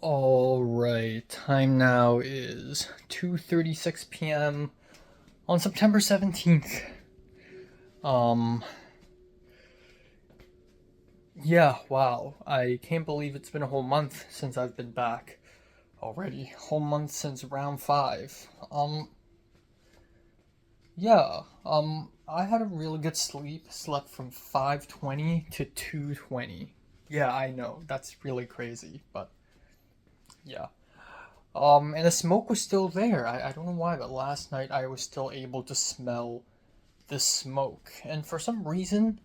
All right, time now is 2:36 p.m. on September 17th. Um yeah, wow. I can't believe it's been a whole month since I've been back already. Whole month since round 5. I had a really good sleep. Slept from 5:20 to 2:20. Yeah, I know. That's really crazy, but yeah. And the smoke was still there. I don't know why, but last night I was still able to smell the smoke. And for some reason,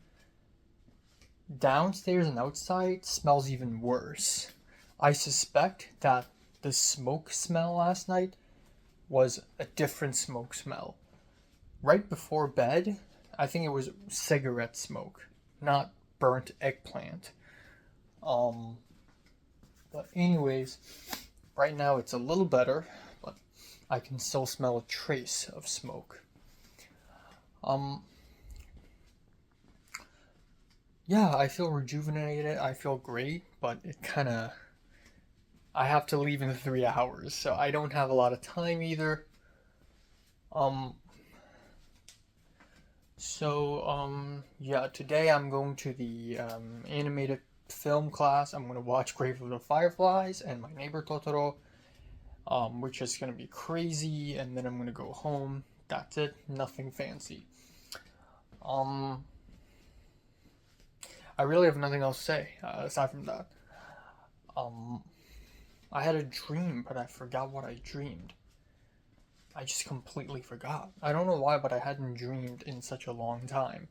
downstairs and outside smells even worse. I suspect that the smoke smell last night was a different smoke smell. Right before bed, I think it was cigarette smoke, not burnt eggplant. Um, but anyways, right now it's a little better, but I can still smell a trace of smoke. Um, yeah, I feel rejuvenated. I feel great, but it kind of. I have to leave in 3 hours, so I don't have a lot of time either. Um, yeah, today I'm going to the animated film class. I'm going to watch Grave of the Fireflies and My Neighbor Totoro, which is going to be crazy, and then I'm going to go home. That's it, nothing fancy. Um, I really have nothing else to say aside from that. Um, I had a dream, but I forgot what I dreamed. I just completely forgot. I don't know why, but I hadn't dreamed in such a long time.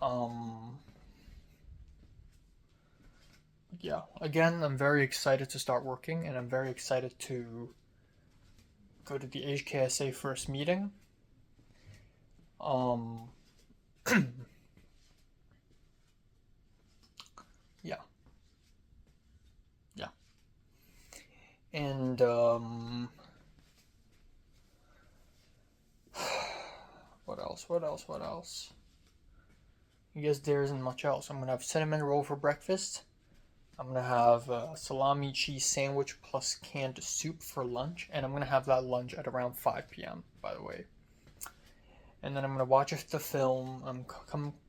Um, yeah, again, I'm very excited to start working, and I'm very excited to go to the HKSA first meeting. Um, yeah, yeah. And, what else? What else? What else? I guess there isn't much else. I'm gonna have cinnamon roll for breakfast. I'm gonna have a salami cheese sandwich plus canned soup for lunch, and I'm gonna have that lunch at around 5 p.m. by the way. And then I'm gonna watch the film.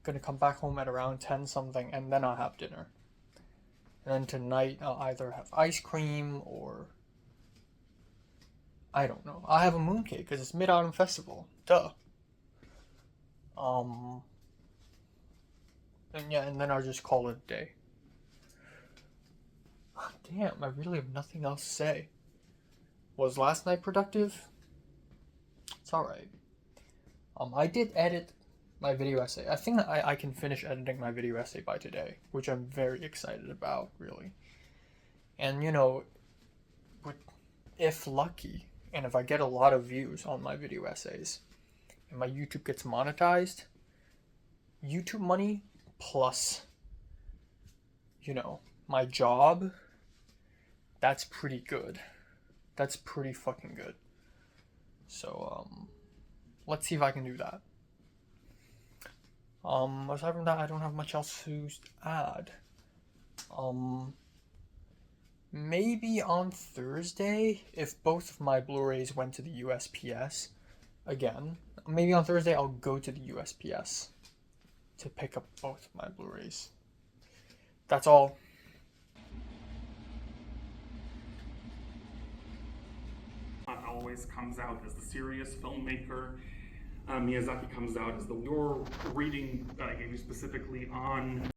Gonna come back home at around 10 something, and then I'll have dinner. And then tonight I'll either have ice cream or I don't know. I'll have a mooncake because it's Mid Autumn Festival. Duh. Um, and yeah, and then I'll just call it a day. Damn, I really have nothing else to say. Was last night productive? It's alright. I did edit my video essay. I think I can finish editing my video essay by today, which I'm very excited about, really. And if lucky, and if I get a lot of views on my video essays, and my YouTube gets monetized, YouTube money plus, my job, that's pretty good. That's pretty fucking good. So, let's see if I can do that. Aside from that, I don't have much else to add. Maybe on Thursday, if both of my Blu-rays went to the USPS, again, maybe on Thursday I'll go to the USPS to pick up both of my Blu-rays. That's all. Always comes out as the serious filmmaker. Miyazaki comes out as your reading gave you specifically on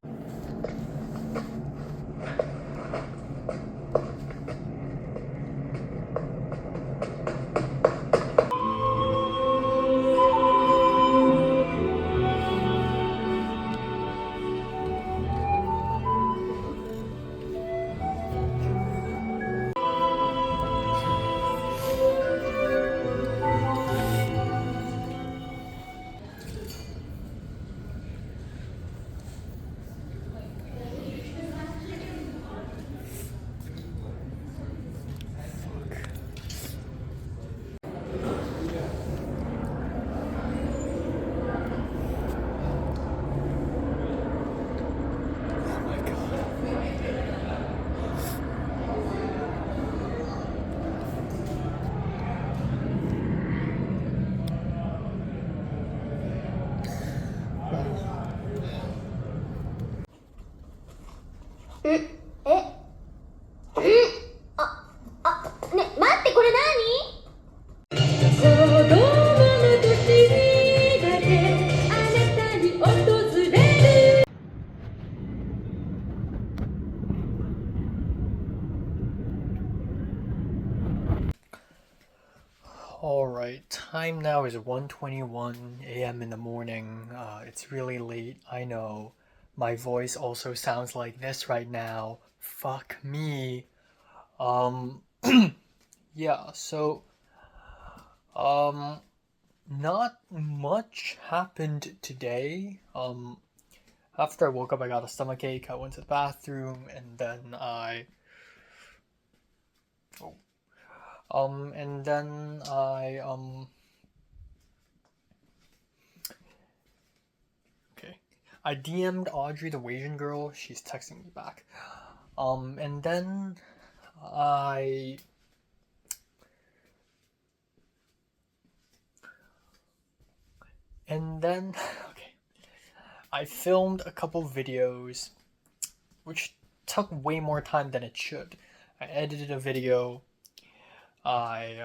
Alright, time now is 1:21 a.m. in the morning. It's really late, I know. My voice also sounds like this right now. Fuck me. Um, yeah, so, um, not much happened today. After I woke up, I got a stomachache. I went to the bathroom, and then oh, and then okay. I DM'd Audrey, the Asian girl. She's texting me back. And then I and then okay. I filmed a couple videos, which took way more time than it should. I edited a video. I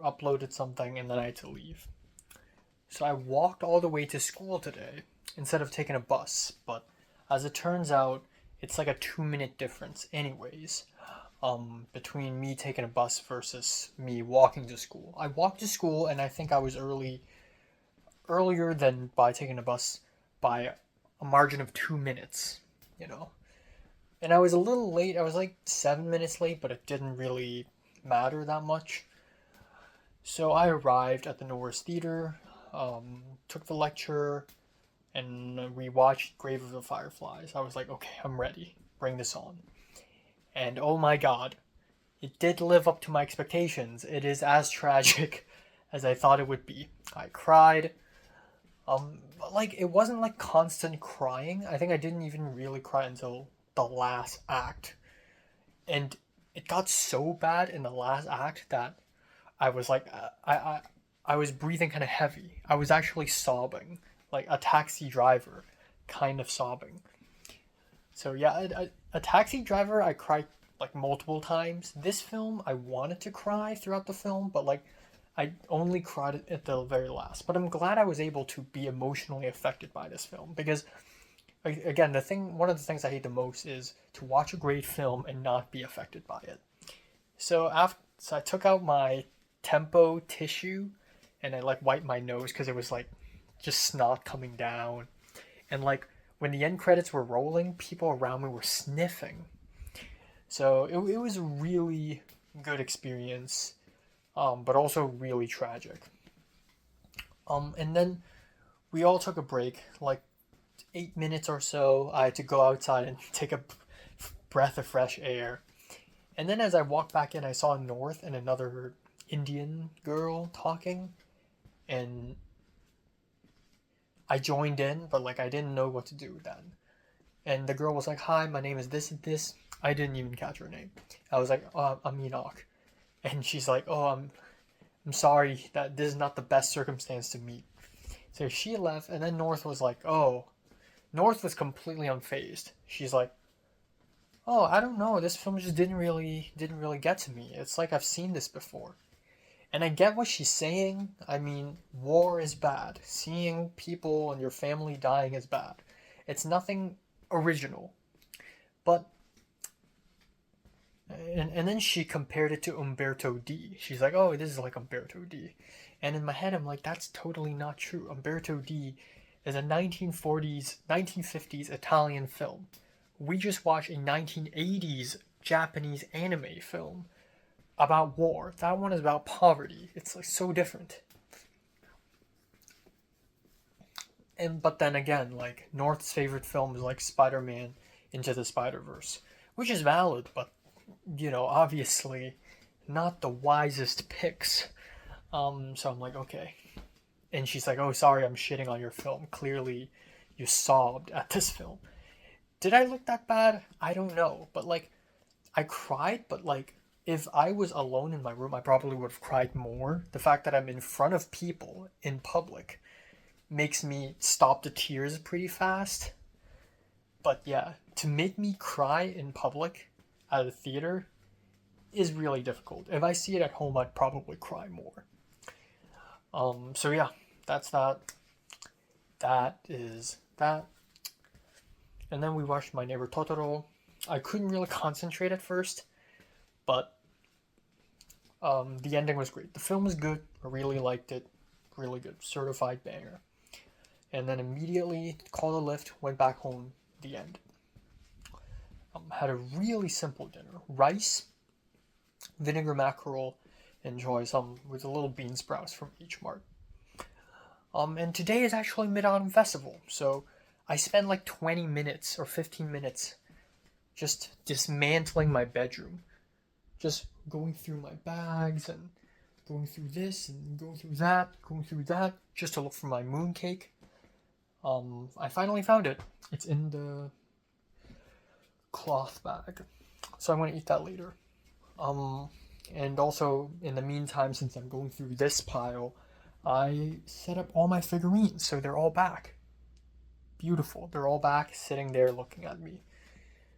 uploaded something, and then I had to leave. So I walked all the way to school today instead of taking a bus. But as it turns out, it's like a 2 minute difference, anyways, between me taking a bus versus me walking to school. I walked to school, and I think I was earlier than by taking a bus by a margin of 2 minutes, you know. And I was a little late. I was like 7 minutes late, but it didn't really matter that much. So I arrived at the Norris Theater, took the lecture, and we watched Grave of the Fireflies. I was like, okay, I'm ready. Bring this on. And oh my god, it did live up to my expectations. It is as tragic as I thought it would be. I cried. But like it wasn't like constant crying. I think I didn't even really cry until the last act. And it got so bad in the last act that I was like I was breathing kind of heavy. I was actually sobbing, like a taxi driver, kind of sobbing. So yeah, a Taxi Driver I cried like multiple times. This film I wanted to cry throughout the film, but like I only cried at the very last. But I'm glad I was able to be emotionally affected by this film because again, one of the things I hate the most is to watch a great film and not be affected by it. So I took out my Tempo tissue and I like wiped my nose because it was like just snot coming down. And like when the end credits were rolling, people around me were sniffing. So it was a really good experience, but also really tragic. And then we all took a break, like 8 minutes or so. I had to go outside and take a breath of fresh air. And then as I walked back in, I saw North and another Indian girl talking, and I joined in, but like I didn't know what to do then. And the girl was like, "Hi, my name is this and this." I didn't even catch her name. I was like, "I'm Enoch," and she's like, "Oh, I'm sorry that this is not the best circumstance to meet." So she left, and then North was like, "Oh," North was completely unfazed. She's like, "Oh, I don't know. This film just didn't really get to me. It's like I've seen this before." And I get what she's saying. I mean, war is bad. Seeing people and your family dying is bad. It's nothing original. But and then she compared it to Umberto D. She's like, "Oh, this is like Umberto D." And in my head I'm like, that's totally not true. Umberto D is a 1950s Italian film. We just watched a 1980s Japanese anime film about war. That one is about poverty. It's like so different. And but then again, like North's favorite film is like Spider-Man Into the Spider-Verse, which is valid, but obviously not the wisest picks. So I'm like, okay. And she's like, "Oh, sorry, I'm shitting on your film. Clearly, you sobbed at this film." Did I look that bad? I don't know, but like, I cried, but like, if I was alone in my room, I probably would have cried more. The fact that I'm in front of people in public makes me stop the tears pretty fast. But yeah, to make me cry in public at a theater is really difficult. If I see it at home, I'd probably cry more. So yeah, that's that. That is that. And then we watched My Neighbor Totoro. I couldn't really concentrate at first, but The ending was great. The film was good. I really liked it. Really good. Certified banger. And then immediately called a lift, went back home. The end. Had a really simple dinner. Rice, vinegar mackerel, and enjoy some with a little bean sprouts from H Mart. And today is actually Mid-Autumn Festival, so I spent like 20 minutes or 15 minutes just dismantling my bedroom. Just going through my bags and going through this and going through that, just to look for my mooncake. I finally found it. It's in the cloth bag, so I'm gonna eat that later. And also in the meantime, since I'm going through this pile, I set up all my figurines, so they're all back. Beautiful. They're all back, sitting there looking at me.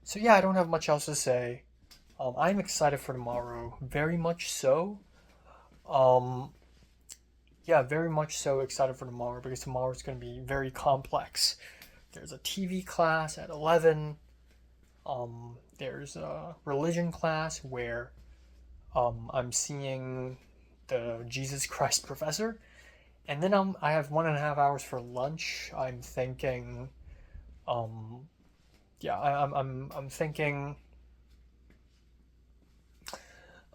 So yeah, I don't have much else to say. I'm excited for tomorrow, very much so. Um, yeah, very much so excited for tomorrow because tomorrow is going to be very complex. There's a TV class at 11. There's a religion class where I'm seeing the Jesus Christ professor. And then I have 1.5 hours for lunch. I'm thinking, yeah, I'm thinking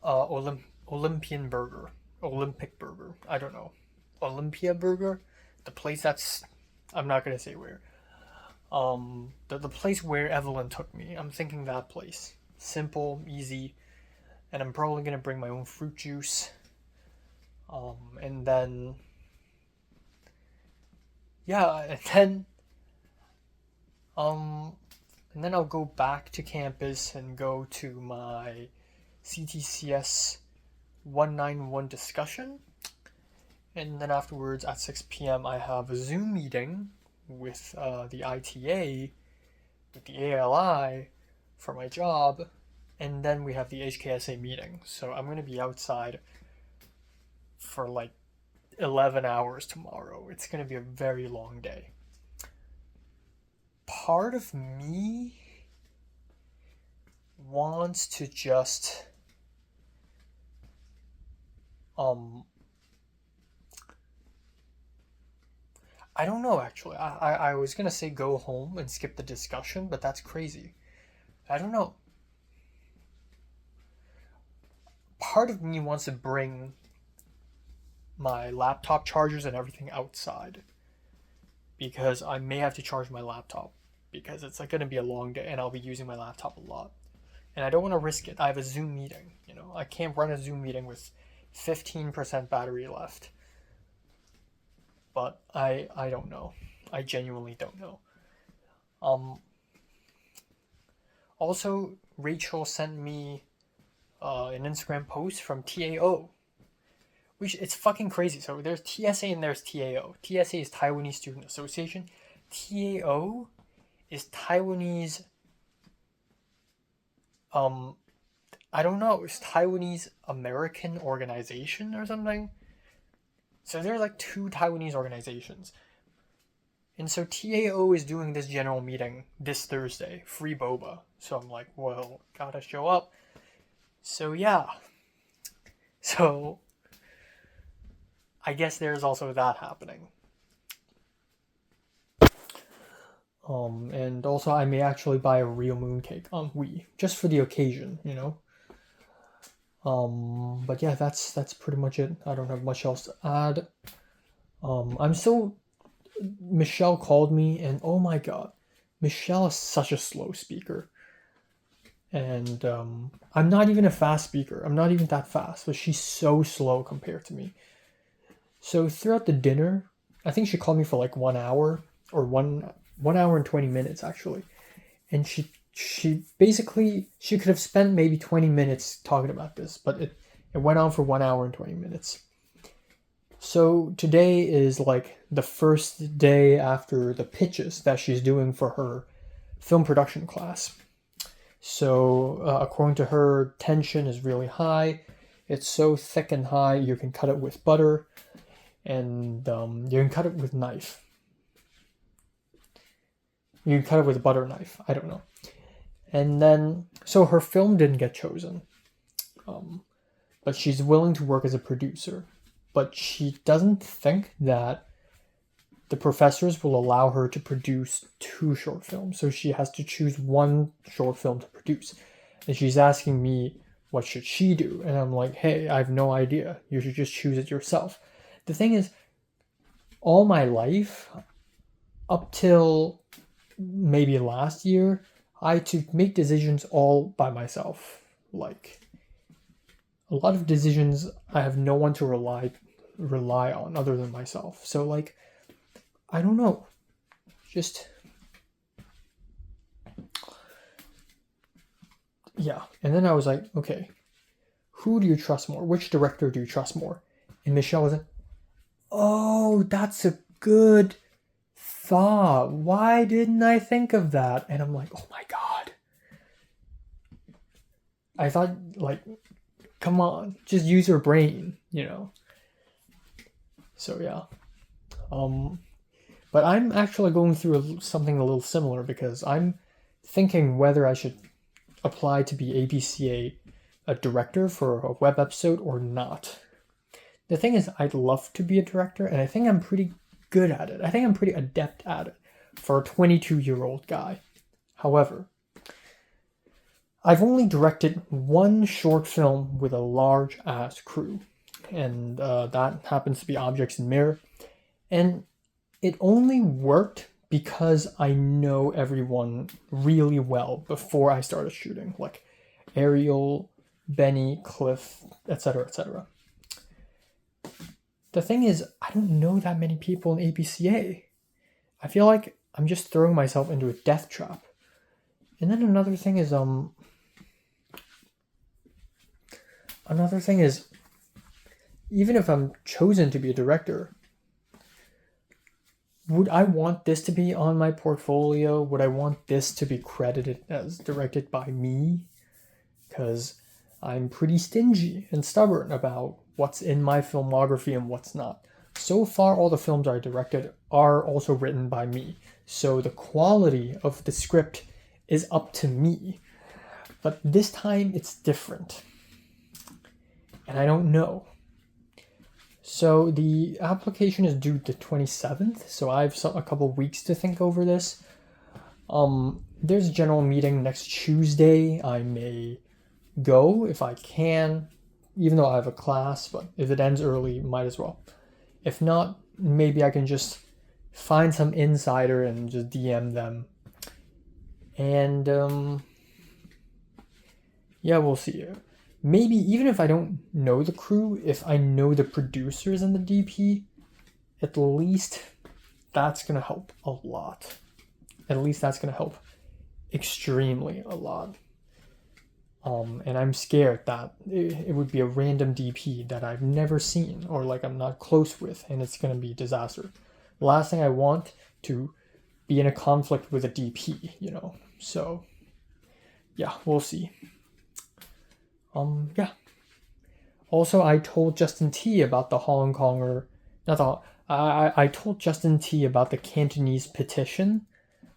Olympian burger, Olympic burger. I don't know, Olympia burger, the place that's I'm not gonna say where. The place where Evelyn took me. I'm thinking that place. Simple, easy, and I'm probably gonna bring my own fruit juice. And then yeah, um, and then I'll go back to campus and go to my CTCS 191 discussion. And then afterwards at 6 p.m. I have a Zoom meeting with the ITA, with the ALI for my job. And then we have the HKSA meeting. So I'm going to be outside for like 11 hours tomorrow. It's going to be a very long day. Part of me wants to just I don't know actually. I was gonna say go home and skip the discussion, but that's crazy. I don't know. Part of me wants to bring my laptop chargers and everything outside because I may have to charge my laptop because it's like gonna be a long day and I'll be using my laptop a lot. And I don't want to risk it. I have a Zoom meeting, I can't run a Zoom meeting with 15% battery left. But I don't know. I genuinely don't know. Um Also, Rachel sent me an Instagram post from TAO, which it's fucking crazy. So there's TSA and there's TAO. TSA is Taiwanese Student Association. TAO is Taiwanese. I don't know. It's Taiwanese American Organization or something. So there's like two Taiwanese organizations. And so TAO is doing this general meeting this Thursday, free boba. So I'm like, well, gotta show up. So yeah. So I guess there's also that happening. And also I may actually buy a real mooncake on Wii, just for the occasion, But yeah, that's pretty much it. I don't have much else to add. I'm still. Michelle called me, and oh my god, Michelle is such a slow speaker. And I'm not even a fast speaker. I'm not even that fast, but she's so slow compared to me. So throughout the dinner, I think she called me for like 1 hour or 1 hour and 20 minutes actually, and she basically she could have spent maybe 20 minutes talking about this, but it went on for 1 hour and 20 minutes. So today is like the first day after the pitches that she's doing for her film production class. So according to her, tension is really high. It's so thick and high you can cut it with butter, and you can cut it with knife. You can cut it with a butter knife. I don't know. And then, so her film didn't get chosen. but she's willing to work as a producer. But she doesn't think that the professors will allow her to produce 2 short films, so she has to choose 1 short film to produce. And she's asking me, what should she do? And I'm like, hey, I have no idea. You should just choose it yourself. The thing is, all my life, up till maybe last year, I had to make decisions all by myself. Like, a lot of decisions I have no one to rely on other than myself. So, like, I don't know. Just, yeah. And then I was like, okay, who do you trust more? Which director do you trust more? And Michelle was like, oh, that's a good thought. Why didn't I think of that? And I'm like, oh my God. I thought, like, come on, just use your brain, So yeah. But I'm actually going through something a little similar because I'm thinking whether I should apply to be ABCA a director for a web episode or not. The thing is, I'd love to be a director, and I think I'm pretty good at it. I think I'm pretty adept at it for a 22-year-old guy. However, I've only directed 1 short film with a large-ass crew, and that happens to be Objects in Mirror. And it only worked because I know everyone really well before I started shooting, like Ariel, Benny, Cliff, etc., etc. The thing is, I don't know that many people in ABCA. I feel like I'm just throwing myself into a death trap. And then another thing is, even if I'm chosen to be a director, would I want this to be on my portfolio? Would I want this to be credited as directed by me? Because I'm pretty stingy and stubborn about what's in my filmography and what's not. So far, all the films I directed are also written by me. So the quality of the script is up to me. But this time, it's different. And I don't know. So the application is due the 27th, so I have a couple weeks to think over this. There's a general meeting next Tuesday. I may go if I can, even though I have a class, but if it ends early, might as well. If not, maybe I can just find some insider and just DM them. And yeah, we'll see. Maybe even if I don't know the crew, if I know the producers and the DP, at least that's going to help a lot. At least that's going to help extremely a lot. And I'm scared that it would be a random DP that I've never seen or like I'm not close with, and it's going to be a disaster. The last thing I want to be in a conflict with a DP, So, yeah, we'll see. Yeah. Also, I told Justin T about the Hong Konger, I told Justin T about the Cantonese petition,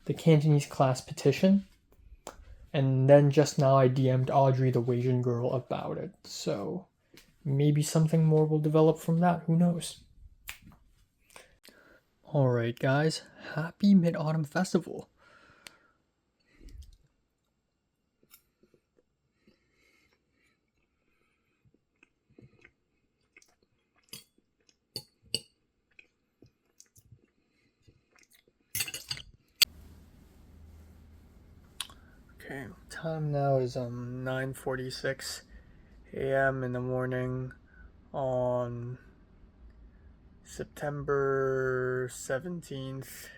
the Cantonese class petition, and then just now I DM'd Audrey, the Asian girl, about it. So maybe something more will develop from that. Who knows? All right, guys. Happy Mid-Autumn Festival. Okay, time now is 9:46 a.m. in the morning on September 17th.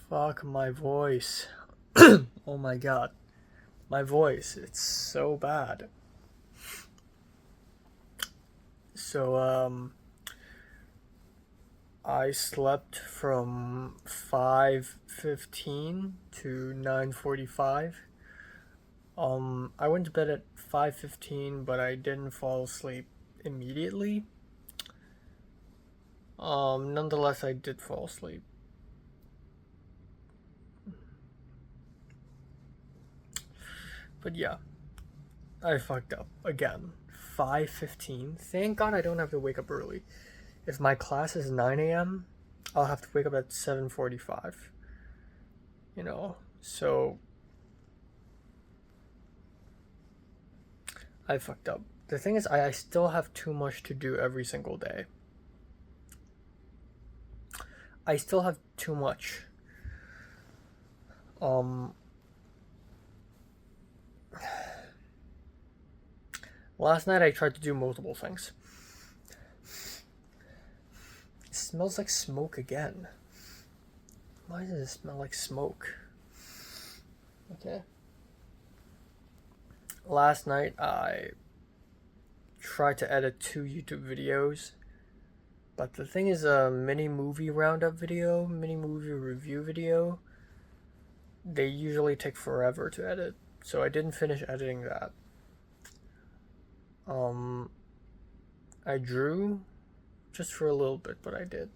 Fuck my voice. Oh my god. My voice, it's so bad. So, I slept from 5:15 to 9:45. I went to bed at 5:15, but I didn't fall asleep immediately. Nonetheless, I did fall asleep. But yeah. I fucked up again. 5:15. Thank God I don't have to wake up early. If my class is 9 a.m., I'll have to wake up at 7:45. You know, so I fucked up. The thing is, I still have too much to do every single day. I still have too much. Last night I tried to do multiple things. It smells like smoke again. Why does it smell like smoke? Okay. Last night I tried to edit 2 YouTube videos, but the thing is, a mini movie roundup video, mini movie review video, they usually take forever to edit, so I didn't finish editing that. I drew just for a little bit, but I did.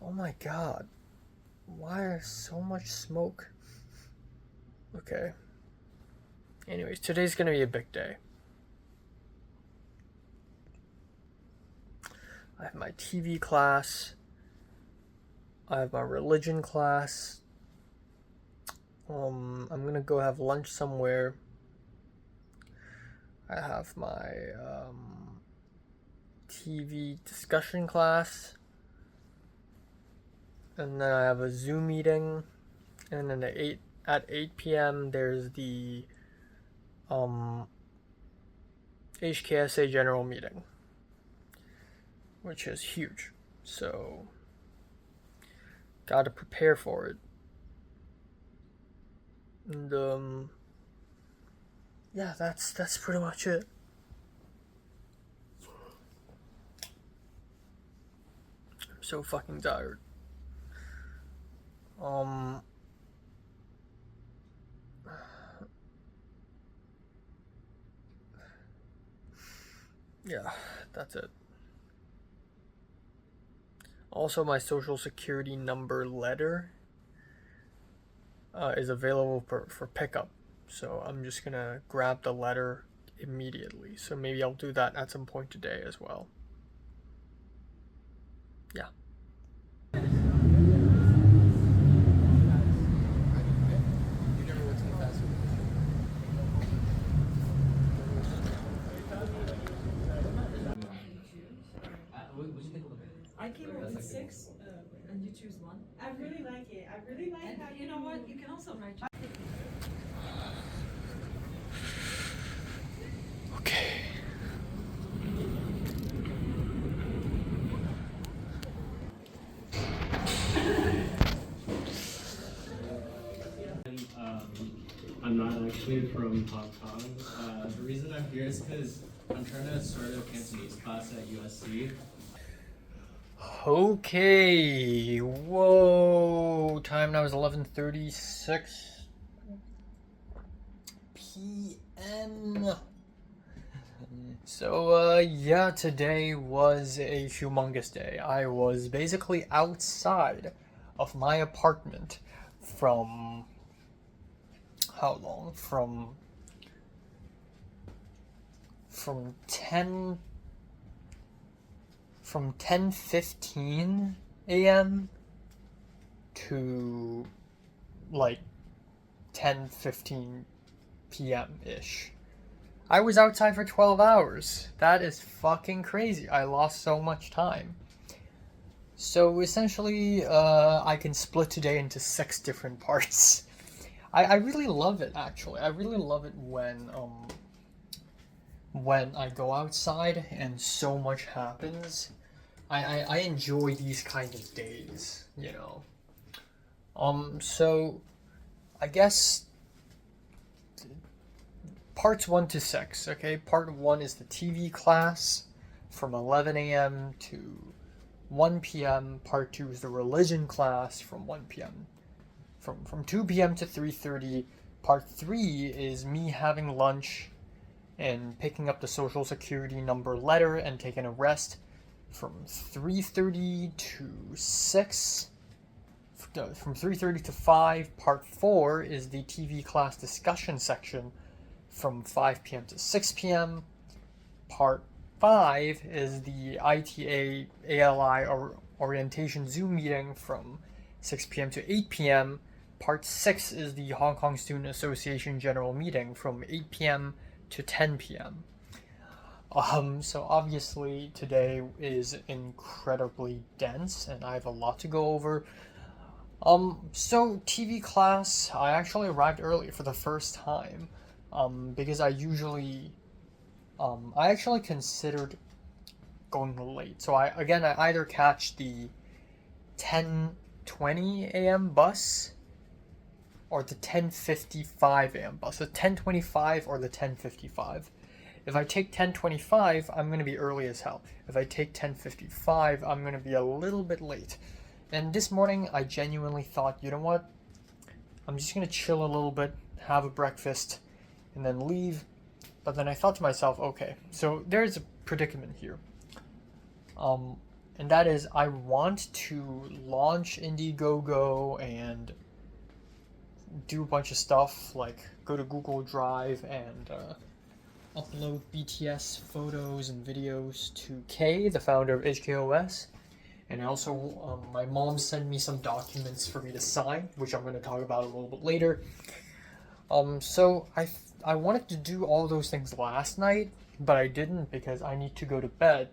Oh my god. Why is so much smoke? Okay. Anyways, today's gonna be a big day. I have my TV class. I have my religion class. I'm gonna go have lunch somewhere. I have my TV discussion class. And then I have a Zoom meeting. And then at 8 p.m. there's the HKSA general meeting, which is huge. So gotta prepare for it. And yeah, that's pretty much it. I'm so fucking tired. Yeah, that's it. Also, my social security number letter is available for pickup. So I'm just gonna grab the letter immediately. So maybe I'll do that at some point today as well. Yeah. I came up with 6, and you choose one. I really like it. I really like And how you know what? You can also write. Okay. I'm not actually from Hong Kong. The reason I'm here is because I'm trying to start a Cantonese class at USC. Okay. Whoa. Time now is 11:36 p.m. So yeah, today was a humongous day. I was basically outside of my apartment from how long? From 10:15 a.m. to like 10:15 p.m. ish. I was outside for 12 hours. That is fucking crazy. I lost so much time. So essentially, I can split today into 6 different parts. I really love it, actually. I really love it when I go outside and so much happens. I enjoy these kind of days, you know. So I guess parts 1 to 6, okay? Part 1 is the TV class from 11 a.m. to 1 p.m. Part 2 is the religion class from 1 p.m. From 2 p.m. to 3:30. Part 3 is me having lunch and picking up the social security number letter and taking a rest from 3:30 to 6. From 3:30 to 5. Part 4 is the TV class discussion section from 5 p.m. to 6 p.m. Part 5 is the ITA ALI orientation Zoom meeting from 6 p.m. to 8 p.m. Part 6 is the Hong Kong Student Association general meeting from 8 p.m. to 10 p.m. So obviously today is incredibly dense and I have a lot to go over. So TV class, I actually arrived early for the first time, because I actually considered going late. So I either catch the 10:20 a.m. bus or the 10:55 a.m. bus, the 10:25 or the 10:55. If I take 10:25, I'm going to be early as hell. If I take 10:55, I'm going to be a little bit late. And this morning, I genuinely thought, you know what? I'm just going to chill a little bit, have a breakfast, and then leave. But then I thought to myself, okay, so there's a predicament here. And that is, I want to launch Indiegogo and do a bunch of stuff, like go to Google Drive and upload BTS photos and videos to Kay, the founder of HKOS. And also, my mom sent me some documents for me to sign, which I'm going to talk about a little bit later. So I wanted to do all those things last night, but I didn't because I need to go to bed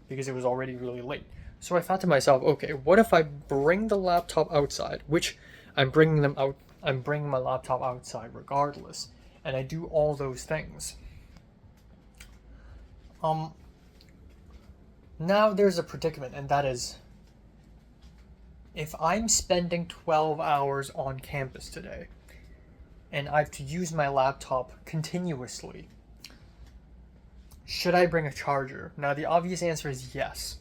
because it was already really late. So I thought to myself, okay, what if I bring the laptop outside, which I'm bringing my laptop outside regardless, and I do all those things. Now there's a predicament, and that is, if I'm spending 12 hours on campus today, and I have to use my laptop continuously, should I bring a charger? Now the obvious answer is yes,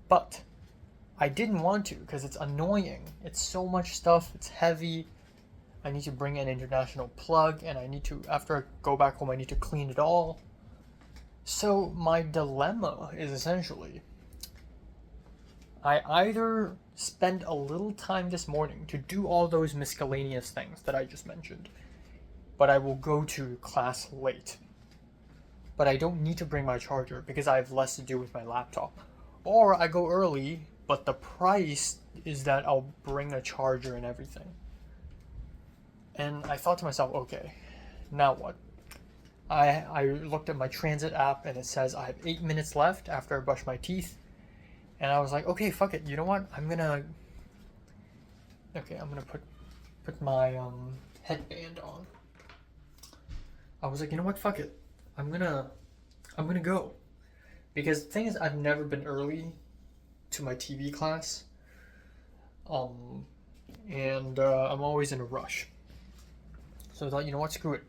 but I didn't want to because it's annoying. It's so much stuff, it's heavy. I need to bring an international plug, and I need to, after I go back home, I need to clean it all. So my dilemma is essentially, I either spend a little time this morning to do all those miscellaneous things that I just mentioned, but I will go to class late. But I don't need to bring my charger because I have less to do with my laptop. Or I go early, but the price is that I'll bring a charger and everything. And I thought to myself, okay, now what? I looked at my transit app and it says I have 8 minutes left after I brush my teeth. And I was like, okay, fuck it. You know what? I'm gonna put my headband on. I was like, you know what? Fuck it. I'm gonna go. Because the thing is, I've never been early to my TV class. And I'm always in a rush. So I thought, you know what? Screw it.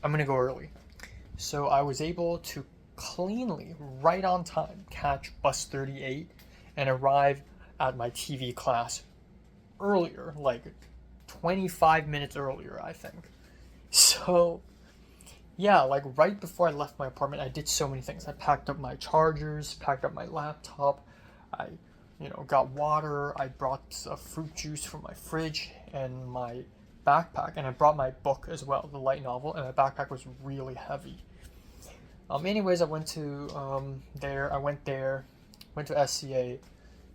I'm gonna go early. So I was able to cleanly, right on time, catch bus 38 and arrive at my TV class earlier, like 25 minutes earlier, I think. So yeah, like right before I left my apartment, I did so many things. I packed up my chargers, packed up my laptop, I got water, I brought a fruit juice from my fridge and my backpack, and I brought my book as well, the light novel, and my backpack was really heavy. Anyways, I went to went to SCA,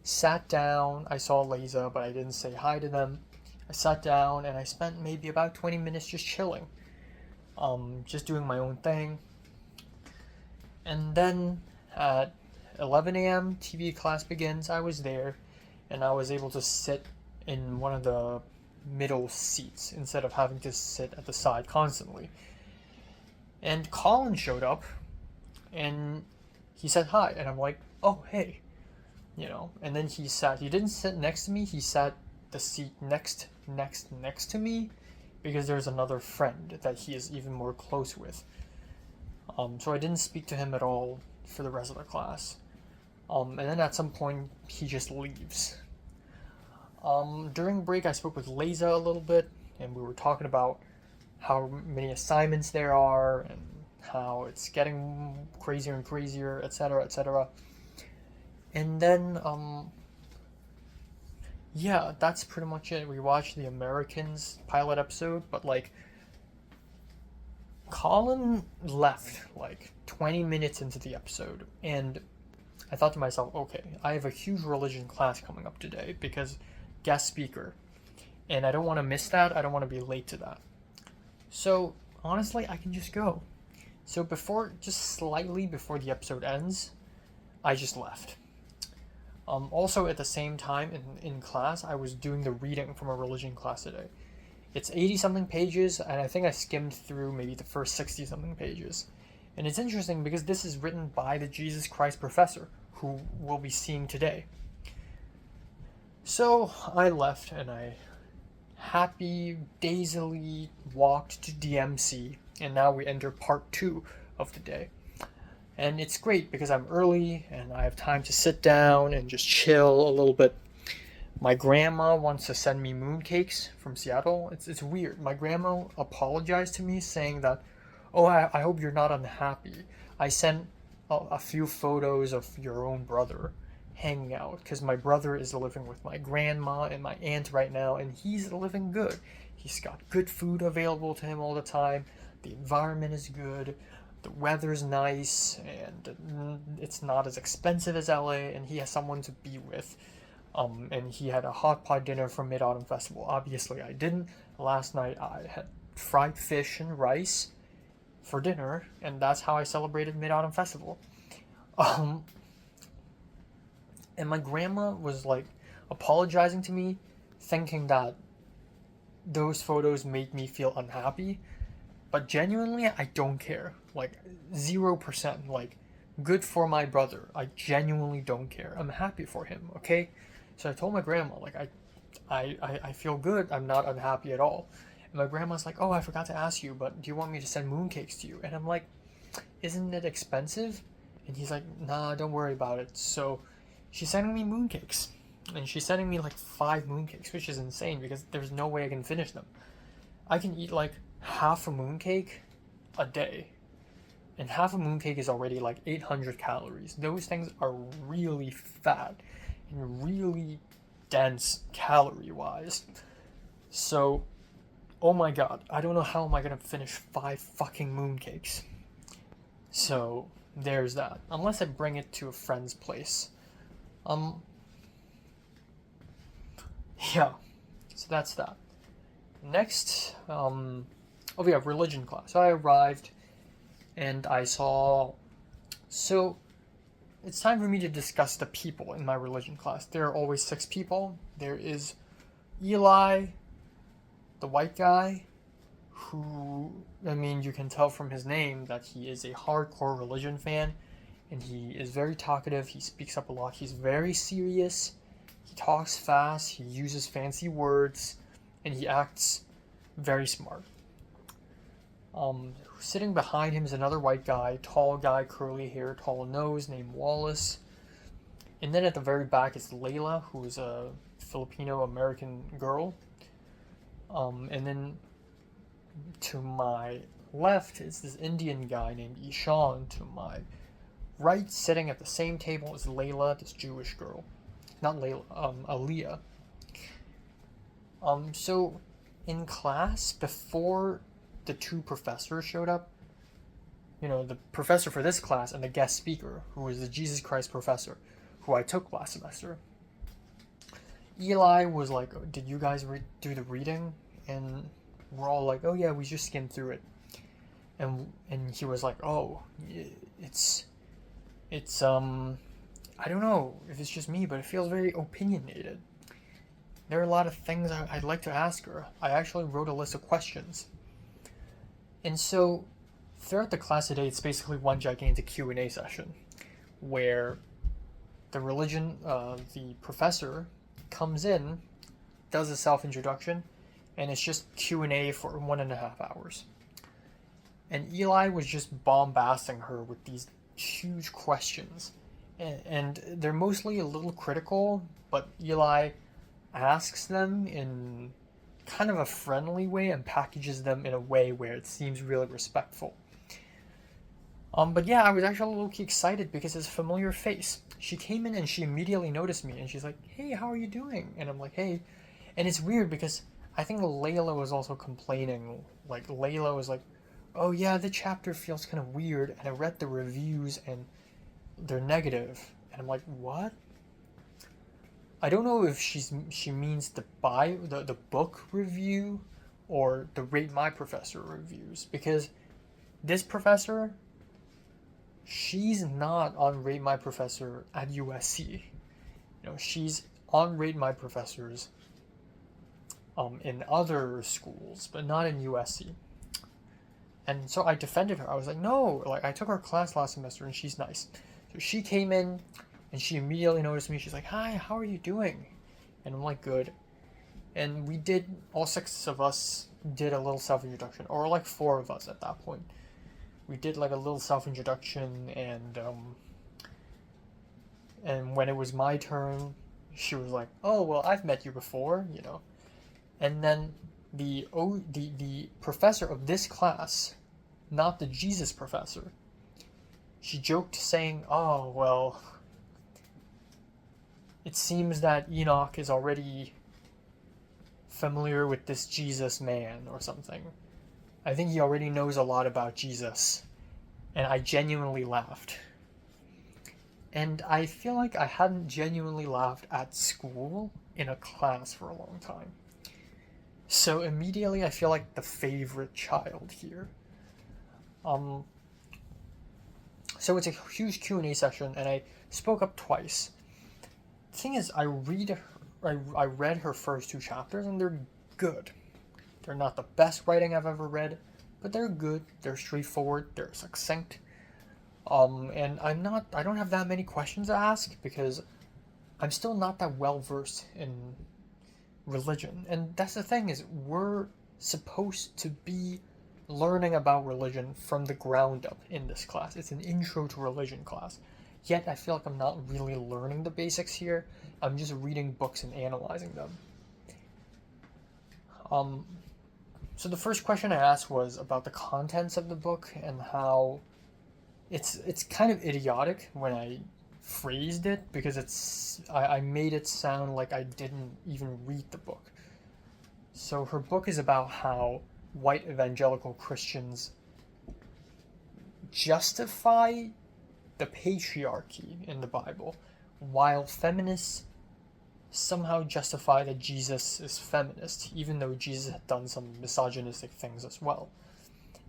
sat down, I saw Leza, but I didn't say hi to them. I sat down and I spent maybe about 20 minutes just chilling, just doing my own thing. And then at 11 a.m. TV class begins. I was there, and I was able to sit in one of the middle seats instead of having to sit at the side constantly. And Colin showed up, and he said hi, and I'm like, oh, hey, and then he didn't sit next to me, he sat the seat next to me, because there's another friend that he is even more close with. So I didn't speak to him at all for the rest of the class. And then at some point, he just leaves. During break, I spoke with Leza a little bit, and we were talking about how many assignments there are, and how it's getting crazier and crazier, etc., etc. And then, yeah, that's pretty much it. We watched the Americans pilot episode, but like Colin left like 20 minutes into the episode, and I thought to myself, okay, I have a huge religion class coming up today because guest speaker, and I don't want to miss that. I don't want to be late to that. So honestly, I can just go. So just slightly before the episode ends, I just left. Also, at the same time in class, I was doing the reading from a religion class today. It's 80 something pages, and I think I skimmed through maybe the first 60 something pages. And it's interesting because this is written by the Jesus Christ professor, who we'll be seeing today. So I left, and I happy, dazily walked to DMC, and now we enter part 2 of the day. And it's great because I'm early and I have time to sit down and just chill a little bit. My grandma wants to send me mooncakes from Seattle. It's weird. My grandma apologized to me saying that, oh, I hope you're not unhappy. I sent a few photos of your own brother hanging out because my brother is living with my grandma and my aunt right now, and he's living good. He's got good food available to him all the time. The environment is good. The weather's nice, and it's not as expensive as LA, and he has someone to be with. And he had a hot pot dinner from Mid-Autumn Festival. Obviously, I didn't. Last night, I had fried fish and rice for dinner, and that's how I celebrated Mid-Autumn Festival. And my grandma was, like, apologizing to me, thinking that those photos made me feel unhappy. But genuinely, I don't care. Like, 0%. Like, good for my brother. I genuinely don't care. I'm happy for him, okay? So I told my grandma, like, I feel good. I'm not unhappy at all. And my grandma's like, oh, I forgot to ask you, but do you want me to send mooncakes to you? And I'm like, isn't it expensive? And he's like, nah, don't worry about it. So she's sending me mooncakes. And she's sending me, like, 5 mooncakes, which is insane because there's no way I can finish them. I can eat, like, half a mooncake a day, and half a mooncake is already like 800 calories. Those things are really fat and really dense calorie wise. So, oh my god, I don't know how am I gonna finish 5 fucking mooncakes. So there's that, unless I bring it to a friend's place. Yeah, so that's that. Next, oh yeah, religion class. So I arrived and I saw, so it's time for me to discuss the people in my religion class. There are always 6 people. There is Eli, the white guy, who, I mean, you can tell from his name that he is a hardcore religion fan, and he is very talkative. He speaks up a lot. He's very serious. He talks fast. He uses fancy words, and he acts very smart. Sitting behind him is another white guy, tall guy, curly hair, tall nose, named Wallace. And then at the very back is Layla, who is a Filipino-American girl. And then to my left is this Indian guy named Ishan. To my right, sitting at the same table, is Layla, this Jewish girl. Not Layla, Aliyah. So in class, before the 2 professors showed up, you know, the professor for this class and the guest speaker, who was the Jesus Christ professor, who I took last semester, Eli was like, did you guys do the reading? And we're all like, oh yeah, we just skimmed through it. And he was like, oh, it's I don't know if it's just me, but it feels very opinionated. There are a lot of things I'd like to ask her. I actually wrote a list of questions. And so, throughout the class today, it's basically one gigantic Q&A session, where the professor comes in, does a self-introduction, and it's just Q&A for 1.5 hours. And Eli was just bombasting her with these huge questions. And they're mostly a little critical, but Eli asks them in kind of a friendly way and packages them in a way where it seems really respectful. But yeah, I was actually a little excited because it's a familiar face. She came in and she immediately noticed me and she's like, "Hey, how are you doing?" And I'm like, "Hey." And it's weird because I think Layla was also complaining. Like, Layla was like, "Oh yeah, the chapter feels kind of weird." And I read the reviews and they're negative. And I'm like, "What?" I don't know if she means the book review or the Rate My Professor reviews, because this professor, she's not on Rate My Professor at USC. She's on Rate My Professors in other schools, but not in USC. And so I defended her. I was like, no, like I took her class last semester and she's nice. So she came in and she immediately noticed me. She's like, "Hi, how are you doing?" And I'm like, "Good." And we did, all 6 of us did a little self-introduction, or like 4 of us at that point. We did like a little self-introduction, and when it was my turn, she was like, "Oh, well, I've met you before," And then the professor of this class, not the Jesus professor, she joked saying, "Oh, well, it seems that Enoch is already familiar with this Jesus man or something. I think he already knows a lot about Jesus." And I genuinely laughed. And I feel like I hadn't genuinely laughed at school in a class for a long time. So immediately I feel like the favorite child here. So it's a huge Q&A session, and I spoke up twice. The thing is, I read her first 2 chapters, and they're good. They're not the best writing I've ever read, but they're good. They're straightforward. They're succinct. And I don't have that many questions to ask because I'm still not that well versed in religion. And that's the thing, is we're supposed to be learning about religion from the ground up in this class. It's an intro to religion class. Yet I feel like I'm not really learning the basics here. I'm just reading books and analyzing them. So the first question I asked was about the contents of the book and how it's kind of idiotic when I phrased it, because I made it sound like I didn't even read the book. So her book is about how white evangelical Christians justify the patriarchy in the Bible, while feminists somehow justify that Jesus is feminist, even though Jesus had done some misogynistic things as well.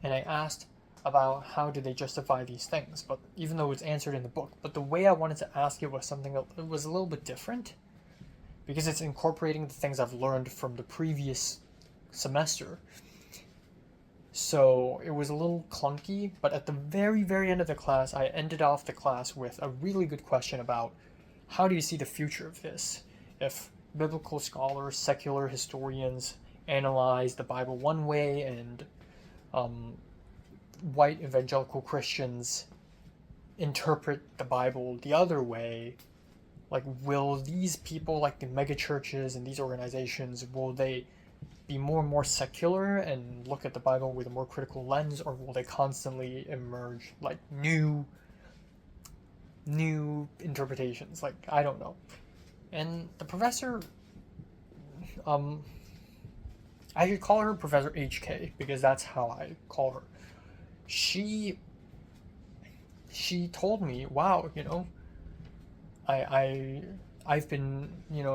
And I asked about how do they justify these things, but even though it's answered in the book, but the way I wanted to ask it was something that was a little bit different, because it's incorporating the things I've learned from the previous semester. So it was a little clunky, but at the very, very end of the class, I ended off the class with a really good question about how do you see the future of this? If biblical scholars, secular historians analyze the Bible one way and white evangelical Christians interpret the Bible the other way, like, will these people, like the megachurches and these organizations, will they be more and more secular and look at the Bible with a more critical lens, or will they constantly emerge like new interpretations? Like, I don't know. And the professor, I should call her Professor HK because that's how I call her. She told me, wow, I've been,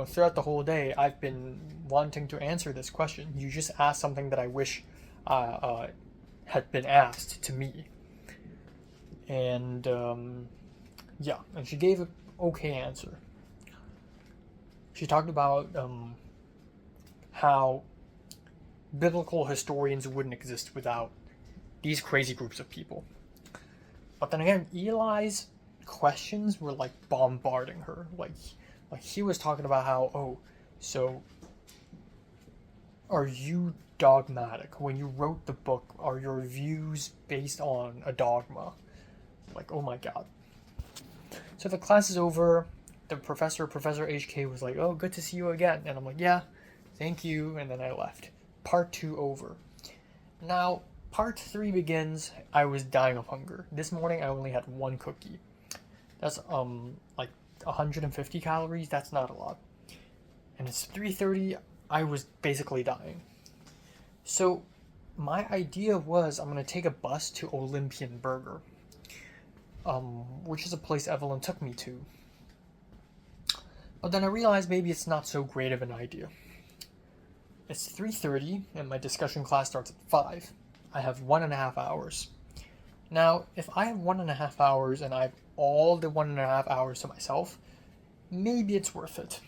throughout the whole day, I've been wanting to answer this question. You just asked something that I wish had been asked to me. And, yeah, and she gave an okay answer. She talked about how biblical historians wouldn't exist without these crazy groups of people. But then again, Eli's questions were like bombarding her. Like he was talking about how, so are you dogmatic? When you wrote the book, are your views based on a dogma? Like, oh my god. So the class is over. The Professor HK was like, "Oh, good to see you again." And I'm like, "Yeah, thank you." And then I left. Part 2 over. Now, part 3 begins. I was dying of hunger. This morning I only had one cookie. That's like 150 calories. That's not a lot. And it's 3:30. I was basically dying. So my idea was I'm gonna take a bus to Olympian Burger, which is a place Evelyn took me to. But then I realized maybe it's not so great of an idea. It's 3:30 and my discussion class starts at 5. I have 1.5 hours. Now, if I have 1.5 hours and I have all the 1.5 hours to myself, maybe it's worth it.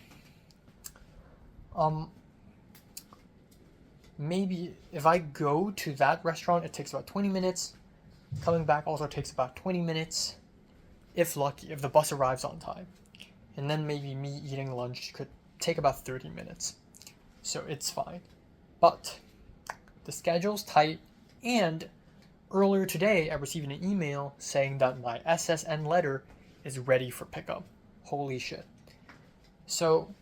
Maybe if I go to that restaurant, it takes about 20 minutes. Coming back also takes about 20 minutes, if lucky, if the bus arrives on time. And then maybe me eating lunch could take about 30 minutes. So it's fine. But the schedule's tight, and earlier today I received an email saying that my SSN letter is ready for pickup. Holy shit. So,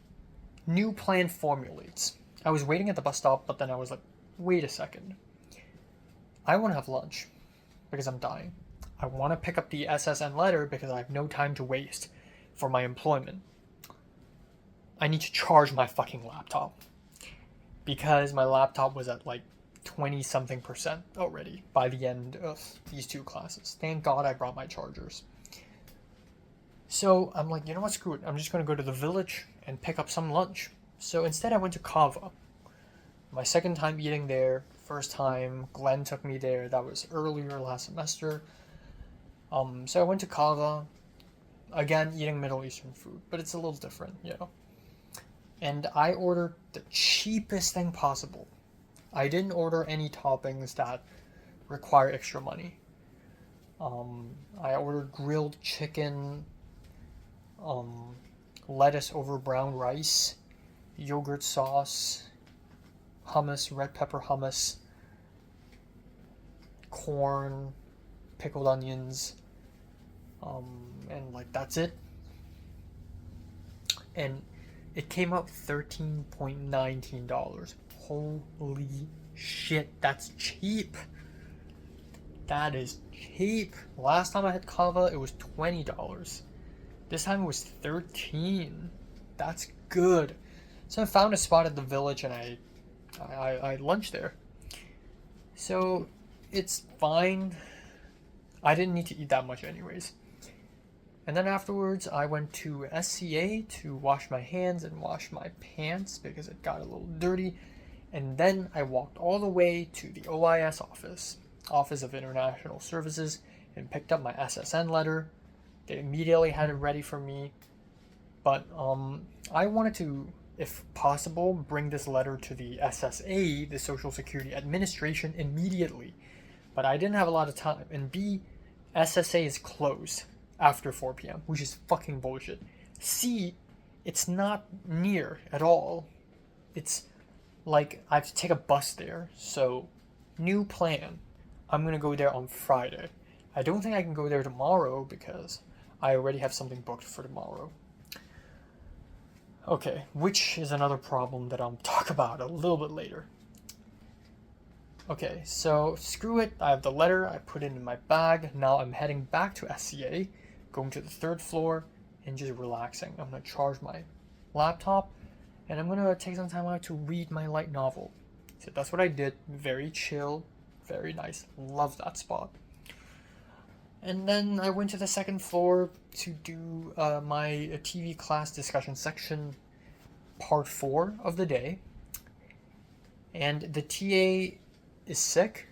new plan formulates. I was waiting at the bus stop, but then I was like, wait a second. I want to have lunch because I'm dying. I want to pick up the SSN letter because I have no time to waste for my employment. I need to charge my fucking laptop because my laptop was at like 20 something percent already by the end of these 2 classes. Thank God I brought my chargers. So I'm like, you know what, screw it. I'm just going to go to the village and pick up some lunch. So instead I went to Kava. My second time eating there. First time Glenn took me there. That was earlier last semester. So I went to Kava. Again, eating Middle Eastern food. But it's a little different, you know. And I ordered the cheapest thing possible. I didn't order any toppings that require extra money. I ordered grilled chicken, lettuce over brown rice, yogurt sauce, hummus, red pepper hummus, corn, pickled onions, and like that's it. And it came up $13.19. Holy shit, that's cheap. That is cheap. Last time I had Kava, it was $20. This time it was $13. That's good. So I found a spot at the village and I lunched there. So it's fine. I didn't need to eat that much anyways. And then afterwards, I went to SCA to wash my hands and wash my pants because it got a little dirty. And then I walked all the way to the OIS office, Office of International Services, and picked up my SSN letter. They immediately had it ready for me. But I wanted to, if possible, bring this letter to the SSA, the Social Security Administration, immediately. But I didn't have a lot of time. And B, SSA is closed after 4 p.m., which is fucking bullshit. C, it's not near at all. It's like I have to take a bus there. So, new plan. I'm gonna go there on Friday. I don't think I can go there tomorrow because I already have something booked for tomorrow. Okay, which is another problem that I'll talk about a little bit later. Okay, so screw it. I have the letter. I put it in my bag. Now I'm heading back to SCA, going to the 3rd floor, and just relaxing. I'm gonna charge my laptop, and I'm gonna take some time out to read my light novel. So that's what I did. Very chill, very nice. Love that spot. And then I went to the 2nd floor to do my TV class discussion section, part 4 of the day. And the TA is sick,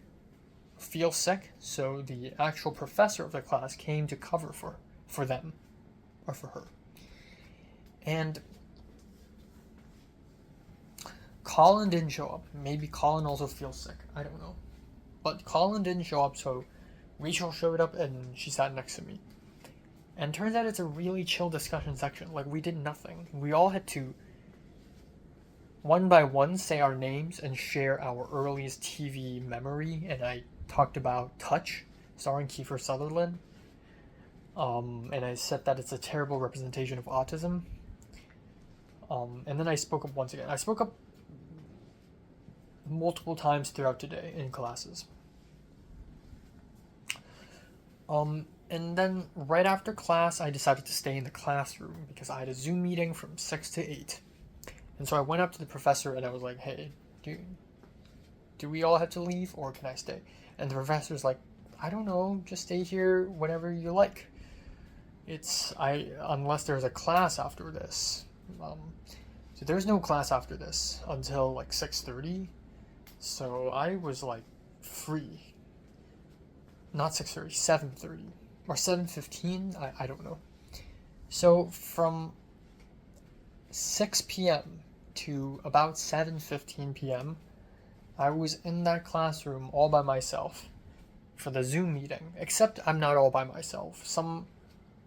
feels sick, so the actual professor of the class came to cover for them, or for her. And Colin didn't show up. Maybe Colin also feels sick. I don't know. But Colin didn't show up, so Rachel showed up and she sat next to me. And turns out it's a really chill discussion section. Like, we did nothing. We all had to, one by one, say our names and share our earliest TV memory. And I talked about Touch, starring Kiefer Sutherland. And I said that it's a terrible representation of autism. And then I spoke up once again. I spoke up multiple times throughout today in classes. And then right after class, I decided to stay in the classroom because I had a Zoom meeting from 6 to 8. And so I went up to the professor and I was like, hey, do we all have to leave or can I stay? And the professor's like, I don't know, just stay here whenever you like. Unless there's a class after this. So there's no class after this until like 6:30. So I was like free. Not 6:30, 7:30 or 7:15, I don't know. So from 6 p.m. to about 7:15 p.m., I was in that classroom all by myself for the Zoom meeting. Except I'm not all by myself. Some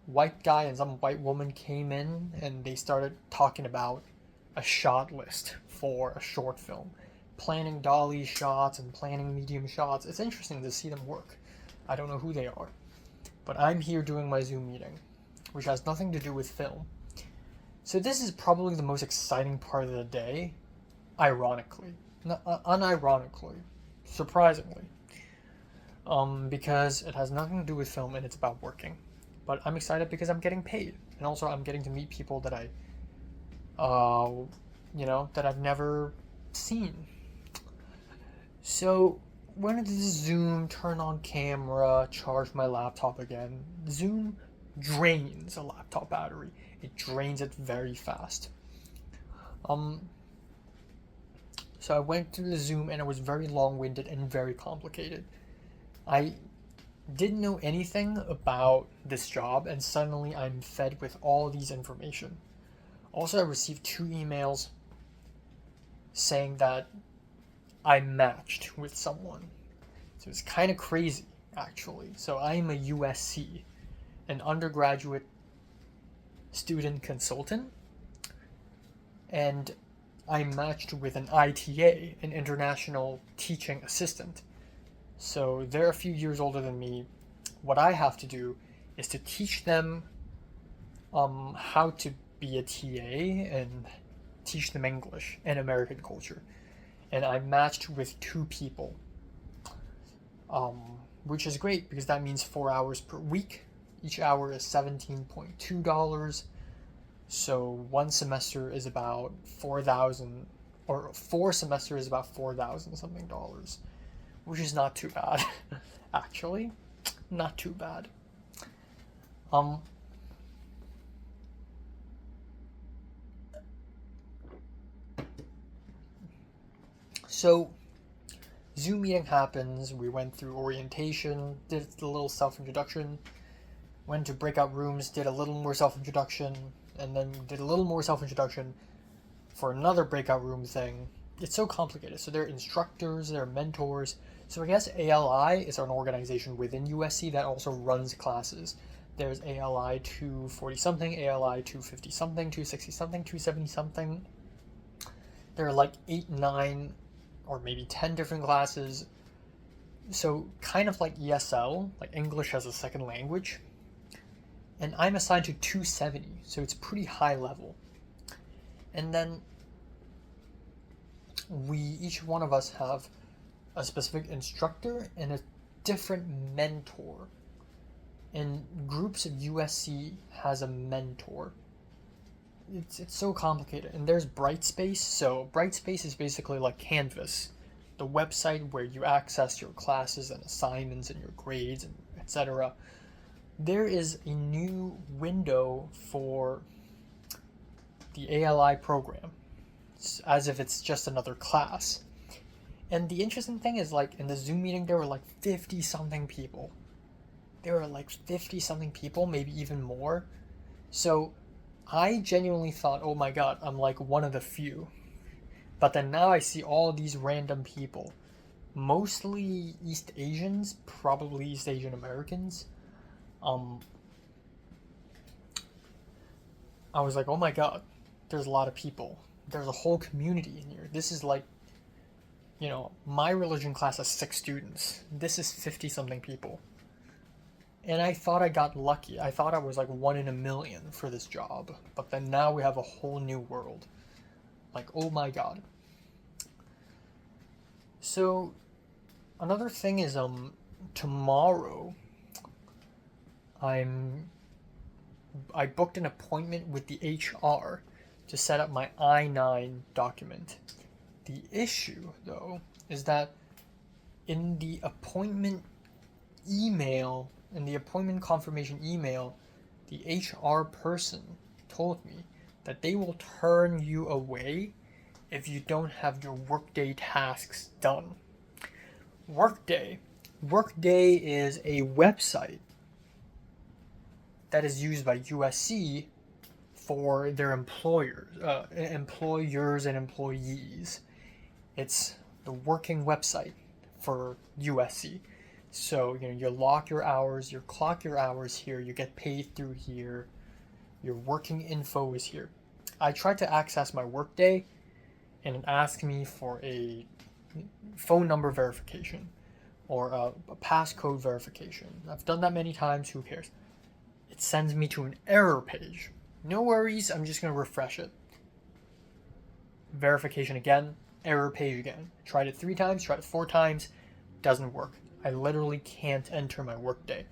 white guy and some white woman came in and they started talking about a shot list for a short film, planning dolly shots and planning medium shots. It's interesting to see them work. I don't know who they are, but I'm here doing my Zoom meeting, which has nothing to do with film. So this is probably the most exciting part of the day, ironically, unironically, surprisingly, because it has nothing to do with film and it's about working. But I'm excited because I'm getting paid, and also I'm getting to meet people that that I've never seen. So when did Zoom turn on camera, charge my laptop again? Zoom drains a laptop battery. It drains it very fast. So I went through the Zoom and it was very long-winded and very complicated. I didn't know anything about this job and suddenly I'm fed with all these information. Also, I received 2 emails saying that I matched with someone. So it's kind of crazy, actually. So I'm a USC, an undergraduate student consultant, and I matched with an ITA, an international teaching assistant. So they're a few years older than me. What I have to do is to teach them how to be a TA and teach them English and American culture. And I matched with 2 people, which is great because that means 4 hours per week. Each hour is $17.2. So one semester is about 4,000, or 4 semesters is about 4,000 something dollars, which is not too bad, actually, not too bad. So Zoom meeting happens, we went through orientation, did a little self-introduction, went to breakout rooms, did a little more self-introduction, and then did a little more self-introduction for another breakout room thing. It's so complicated. So there are instructors, there are mentors. So I guess ALI is an organization within USC that also runs classes. There's ALI 240-something, ALI 250-something, 260-something, 270-something. There are like 8, 9, or maybe 10 different classes. So kind of like ESL, like English as a second language. And I'm assigned to 270, so it's pretty high level. And then each one of us have a specific instructor and a different mentor. And groups of USC has a mentor. It's so complicated. And there's Brightspace. So Brightspace is basically like Canvas, the website where you access your classes and assignments and your grades and etc. There is a new window for the ALI program. It's as if it's just another class. And the interesting thing is, like, in the Zoom meeting, there were like 50-something people. There were like 50-something people, maybe even more. So I genuinely thought, oh my god, I'm like one of the few. But then now I see all these random people. Mostly East Asians, probably East Asian Americans. I was like, oh my god, there's a lot of people. There's a whole community in here. This is like, my religion class has 6 students. This is 50-something people. And I thought I got lucky. I thought I was like 1 in a million for this job. But then now we have a whole new world. Like, oh my god. So, another thing is, tomorrow, I booked an appointment with the HR to set up my I-9 document. The issue, though, is that in the appointment email, in the appointment confirmation email, the HR person told me that they will turn you away if you don't have your Workday tasks done. Workday is a website that is used by USC for their employers and employees. It's the working website for USC. So, you log your hours, you clock your hours here, you get paid through here, your working info is here. I tried to access my Workday, and it asked me for a phone number verification or a passcode verification. I've done that many times, who cares? It sends me to an error page. No worries, I'm just going to refresh it. Verification again, error page again. Tried it 3 times, tried it 4 times, doesn't work. I literally can't enter my Workday.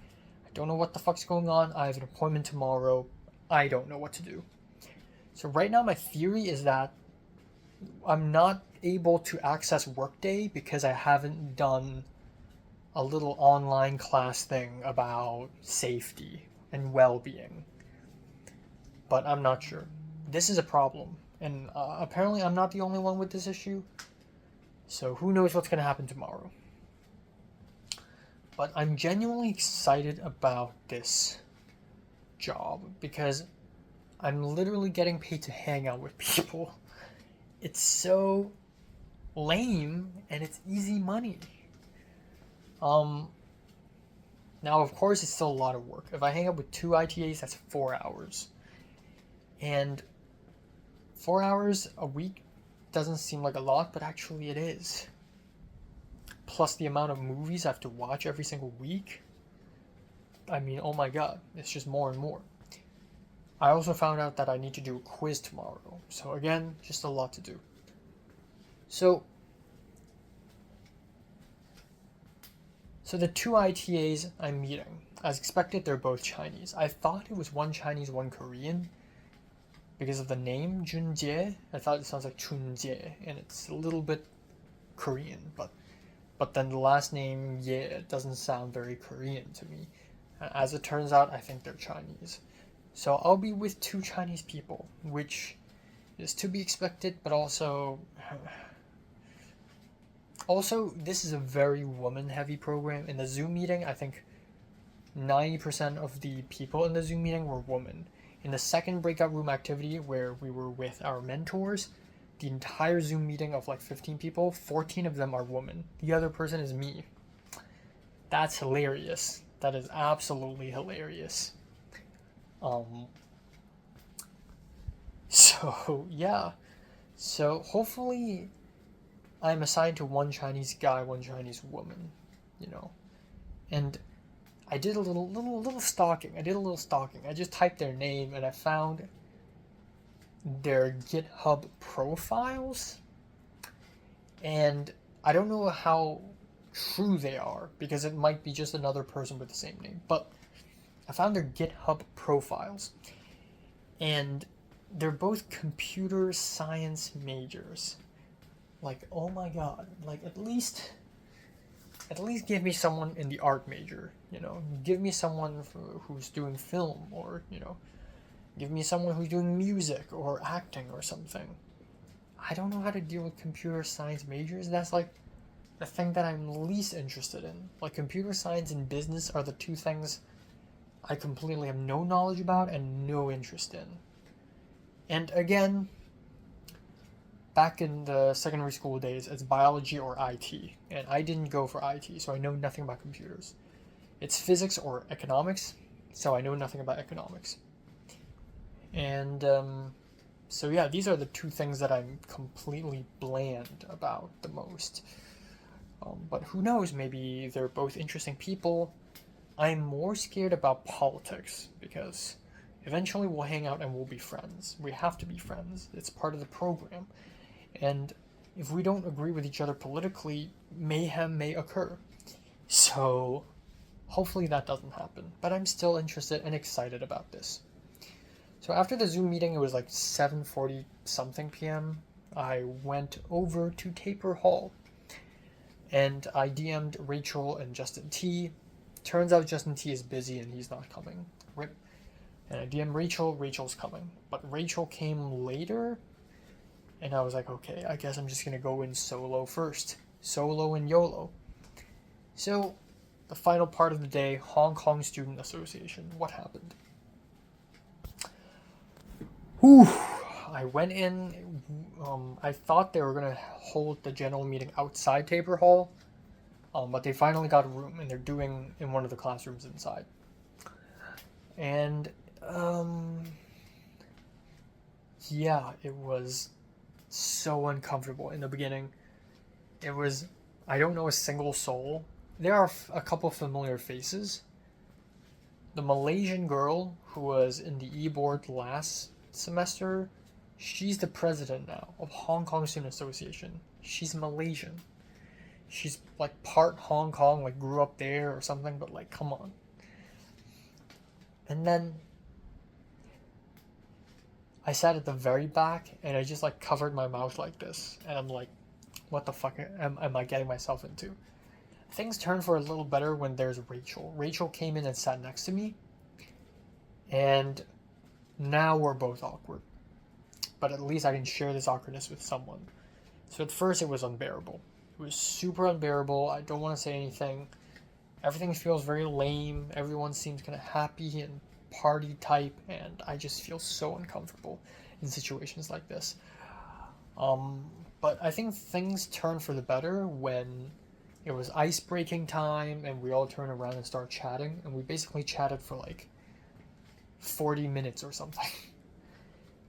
I don't know what the fuck's going on. I have an appointment tomorrow. I don't know what to do. So right now my theory is that I'm not able to access Workday because I haven't done a little online class thing about safety and well-being. But I'm not sure. This is a problem. And apparently I'm not the only one with this issue. So who knows what's going to happen tomorrow. But I'm genuinely excited about this job because I'm literally getting paid to hang out with people. It's so lame and it's easy money. Now, of course, it's still a lot of work. If I hang out with 2 ITAs, that's 4 hours. And 4 hours a week doesn't seem like a lot, but actually it is. Plus the amount of movies I have to watch every single week. I mean, oh my god, it's just more and more. I also found out that I need to do a quiz tomorrow. So again, just a lot to do. So the 2 ITAs I'm meeting, as expected, they're both Chinese. I thought it was one Chinese, one Korean, because of the name, Junjie. I thought it sounds like Chunjie, and it's a little bit Korean, but then the last name, Ye, doesn't sound very Korean to me. As it turns out, I think they're Chinese. So I'll be with 2 Chinese people, which is to be expected, but also, this is a very woman-heavy program. In the Zoom meeting, I think 90% of the people in the Zoom meeting were women. In the second breakout room activity, where we were with our mentors, the entire Zoom meeting of like 15 people, 14 of them are women. The other person is me. That's hilarious. That is absolutely hilarious. So, yeah. So, hopefully, I'm assigned to one Chinese guy, one Chinese woman, And I did a little stalking. I just typed their name and I found their GitHub profiles. And I don't know how true they are because it might be just another person with the same name. But I found their GitHub profiles. And they're both computer science majors. Like, oh my god. Like, at least give me someone in the art major, Give me someone who's doing film or, give me someone who's doing music or acting or something. I don't know how to deal with computer science majors. That's like the thing that I'm least interested in. Like, computer science and business are the 2 things I completely have no knowledge about and no interest in. And again, back in the secondary school days, it's biology or IT. And I didn't go for IT, so I know nothing about computers. It's physics or economics, so I know nothing about economics. And so yeah, these are the 2 things that I'm completely bland about the most. But who knows, maybe they're both interesting people. I'm more scared about politics because eventually we'll hang out and we'll be friends. We have to be friends. It's part of the program. And if we don't agree with each other politically, mayhem may occur. So Hopefully that doesn't happen, but I'm still interested and excited about this. So after the Zoom meeting, it was like 7:40 something p.m. I went over to Taper Hall and I DM'd Rachel and Justin T. Turns out Justin T is busy and he's not coming. Rip. And I DM'd Rachel, Rachel's coming. But Rachel came later, and I was like, okay, I guess I'm just gonna go in solo first. Solo and YOLO. So, the final part of the day, Hong Kong Student Association. What happened? Whew. I went in, I thought they were going to hold the general meeting outside Taper Hall, but they finally got a room, and they're doing in one of the classrooms inside. And, yeah, it was so uncomfortable in the beginning. It was, I don't know a single soul. There are a couple familiar faces. The Malaysian girl who was in the e-board last semester, she's the president now of Hong Kong Student Association. She's Malaysian. She's like part Hong Kong, like grew up there or something, but like, come on. And then I sat at the very back and I just like covered my mouth like this. And I'm like, what the fuck am I getting myself into? Things turned for a little better when there's Rachel. Rachel came in and sat next to me. And now we're both awkward. But at least I can share this awkwardness with someone. So at first it was unbearable. It was super unbearable. I don't want to say anything. Everything feels very lame. Everyone seems kind of happy and party type. And I just feel so uncomfortable in situations like this. But I think things turned for the better when it was ice-breaking time and we all turned around and started chatting. And we basically chatted for like 40 minutes or something.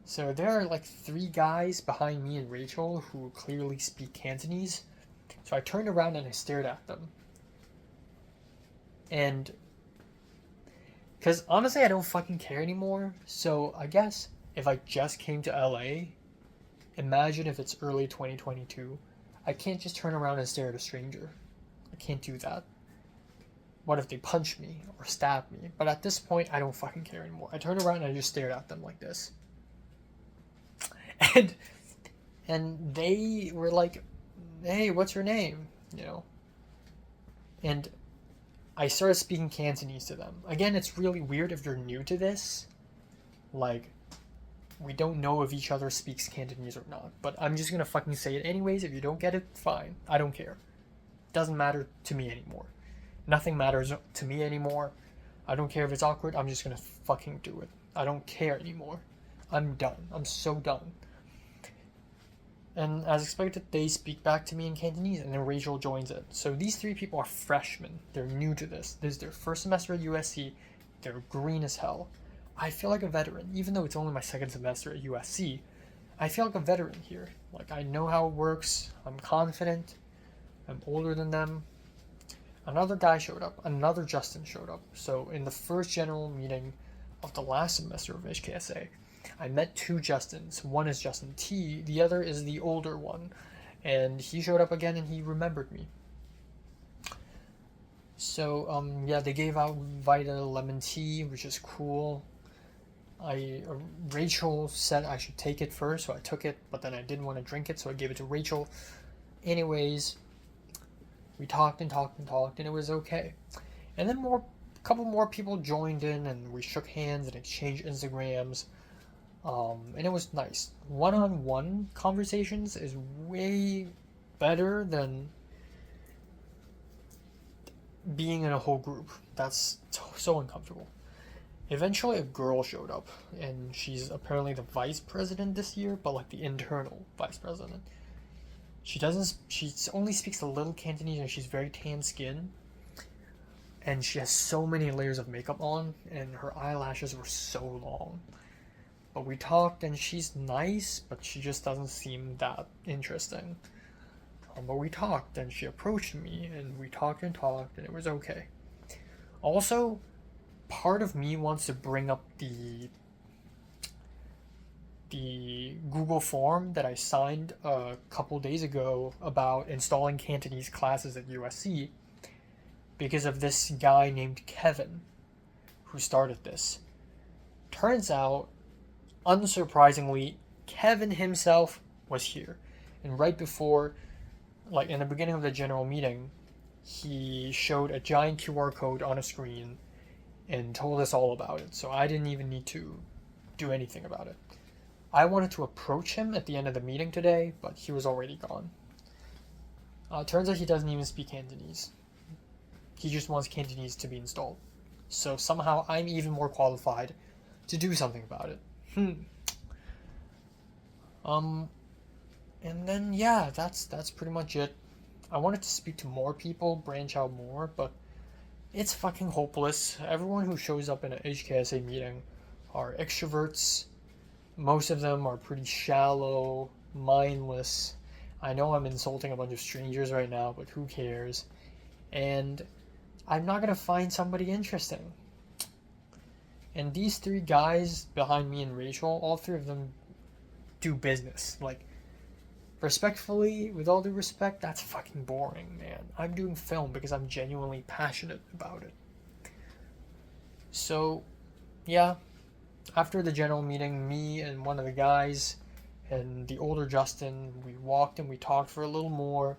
So there are like 3 guys behind me and Rachel who clearly speak Cantonese. So I turned around and I stared at them. And because honestly I don't fucking care anymore. So I guess if I just came to LA, imagine if it's early 2022, I can't just turn around and stare at a stranger. I can't do that. What if they punch me or stab me? But at this point, I don't fucking care anymore. I turned around and I just stared at them like this. And they were like, hey, what's your name? You know? And I started speaking Cantonese to them. Again, it's really weird if you're new to this. Like, we don't know if each other speaks Cantonese or not. But I'm just gonna fucking say it anyways. If you don't get it, fine. I don't care. It doesn't matter to me anymore. Nothing matters to me anymore. I don't care if it's awkward. I'm just gonna fucking do it. I don't care anymore. I'm done. I'm so done. And as expected, they speak back to me in Cantonese, and then Rachel joins it. So these 3 people are freshmen. They're new to this. This is their first semester at USC. They're green as hell. I feel like a veteran. Even though it's only my 2nd semester at USC, I feel like a veteran here. Like, I know how it works. I'm confident. I'm older than them. Another guy showed up. Another Justin showed up. So in the first general meeting of the last semester of HKSA, I met 2 Justins. One is Justin T, the other is the older one. And he showed up again and he remembered me. So, yeah, they gave out Vita lemon tea, which is cool. Rachel said I should take it first, so I took it, but then I didn't want to drink it, so I gave it to Rachel. Anyways, we talked and talked and talked, and it was okay. And then a couple more people joined in, and we shook hands and exchanged Instagrams. And it was nice. One-on-one conversations is way better than being in a whole group. That's so uncomfortable. Eventually a girl showed up, and she's apparently the vice president this year, but like the internal vice president. She only speaks a little Cantonese, and she's very tan skin. And she has so many layers of makeup on, and her eyelashes were so long. But we talked, and she's nice, but she just doesn't seem that interesting. But we talked, and she approached me, and we talked, and it was okay. Also, part of me wants to bring up the Google form that I signed a couple days ago about installing Cantonese classes at USC. because of this guy named Kevin who started this. Turns out, unsurprisingly, Kevin himself was here. And right before, like in the beginning of the general meeting, he showed a giant QR code on a screen and told us all about it. So I didn't even need to do anything about it. I wanted to approach him at the end of the meeting today, but he was already gone. Turns out he doesn't even speak Cantonese. He just wants Cantonese to be installed. So somehow I'm even more qualified to do something about it. And then yeah, that's pretty much it. I wanted to speak to more people, branch out more, but it's fucking hopeless. Everyone who shows up in an HKSA meeting are extroverts. Most of them are pretty shallow, mindless. I know I'm insulting a bunch of strangers right now, but who cares? And I'm not gonna find somebody interesting. And these three guys behind me and Rachel, all three of them do business. Like, respectfully, with all due respect, that's fucking boring, man. I'm doing film because I'm genuinely passionate about it. So, yeah. After the general meeting, me and one of the guys and the older Justin, we walked and we talked for a little more.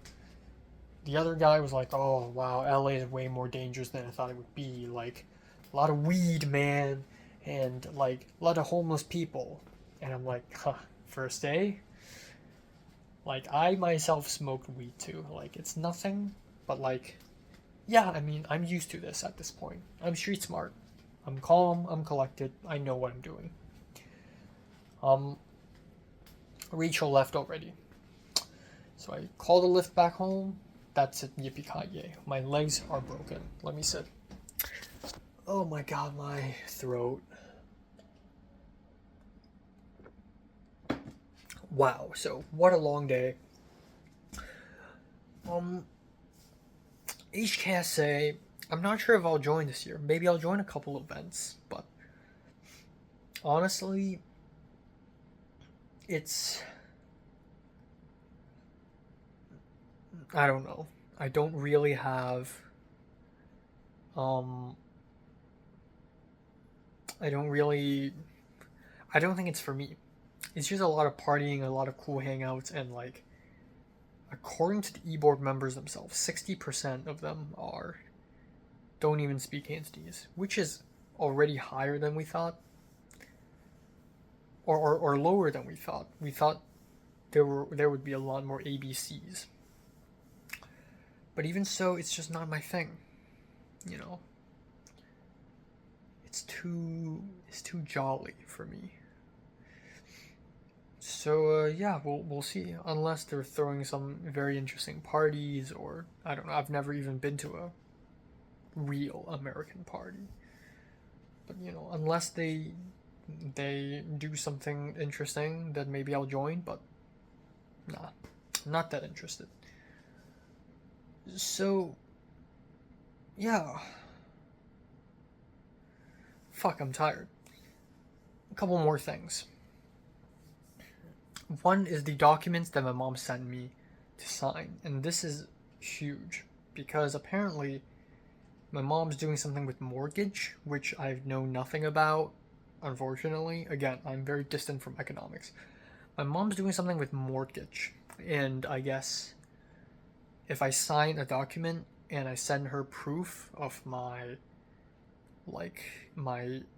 The other guy was like, oh, wow, LA is way more dangerous than I thought it would be. Like, a lot of weed, man, and, like, a lot of homeless people. And I'm like, huh, first day? Like, I myself smoked weed too. Like, it's nothing, but, like, yeah, I mean, I'm used to this at this point. I'm street smart. I'm calm, I'm collected, I know what I'm doing. Rachel left already. So I called a lift back home. That's it, yippee-ki-yay. My legs are broken. Let me sit. Oh my god, my throat. Wow, so what a long day. HKSA, I'm not sure if I'll join this year. Maybe I'll join a couple events, but honestly, I don't know. I don't really have, I don't think it's for me. It's just a lot of partying, a lot of cool hangouts, and like, according to the e-board members themselves, 60% of them don't even speak Cantonese, which is already higher than we thought, or lower than we thought. We thought there would be a lot more ABCs, but even so, it's just not my thing. You know, it's too jolly for me. So yeah, we'll see. Unless they're throwing some very interesting parties, or I don't know. I've never even been to a real American party. But you know, unless they do something interesting, then maybe I'll join. But nah, not that interested. So yeah. Fuck, I'm tired. A couple more things. One is the documents that my mom sent me to sign, and this is huge because apparently my mom's doing something with mortgage, which I know nothing about, unfortunately. Again, I'm very distant from economics. My mom's doing something with mortgage, and I guess if I sign a document and I send her proof of my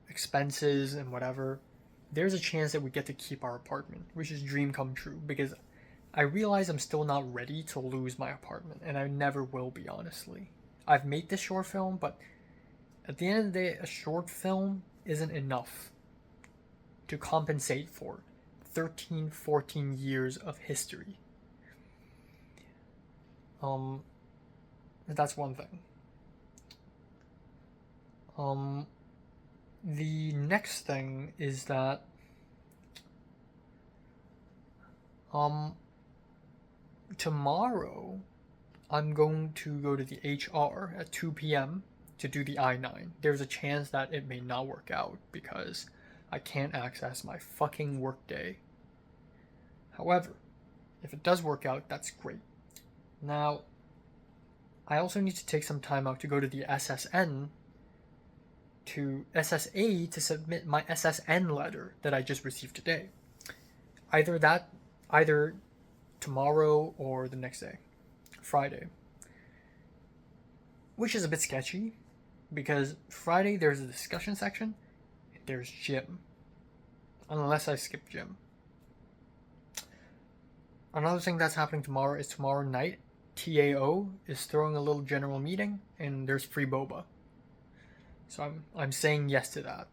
expenses and whatever, there's a chance that we get to keep our apartment, which is dream come true, because I realize I'm still not ready to lose my apartment, and I never will be, honestly. I've made this short film, but at the end of the day, a short film isn't enough to compensate for 13, 14 years of history. That's one thing. The next thing is that tomorrow I'm going to go to the HR at 2 p.m. to do the I-9. There's a chance that it may not work out because I can't access my fucking workday. However, if it does work out, that's great. Now, I also need to take some time out to go to the SSA to submit my SSN letter that I just received today. Either tomorrow or the next day, Friday. Which is a bit sketchy, because Friday there's a discussion section, there's gym. Unless I skip gym. Another thing that's happening tomorrow is tomorrow night, TAO is throwing a little general meeting, and there's free boba. So I'm saying yes to that.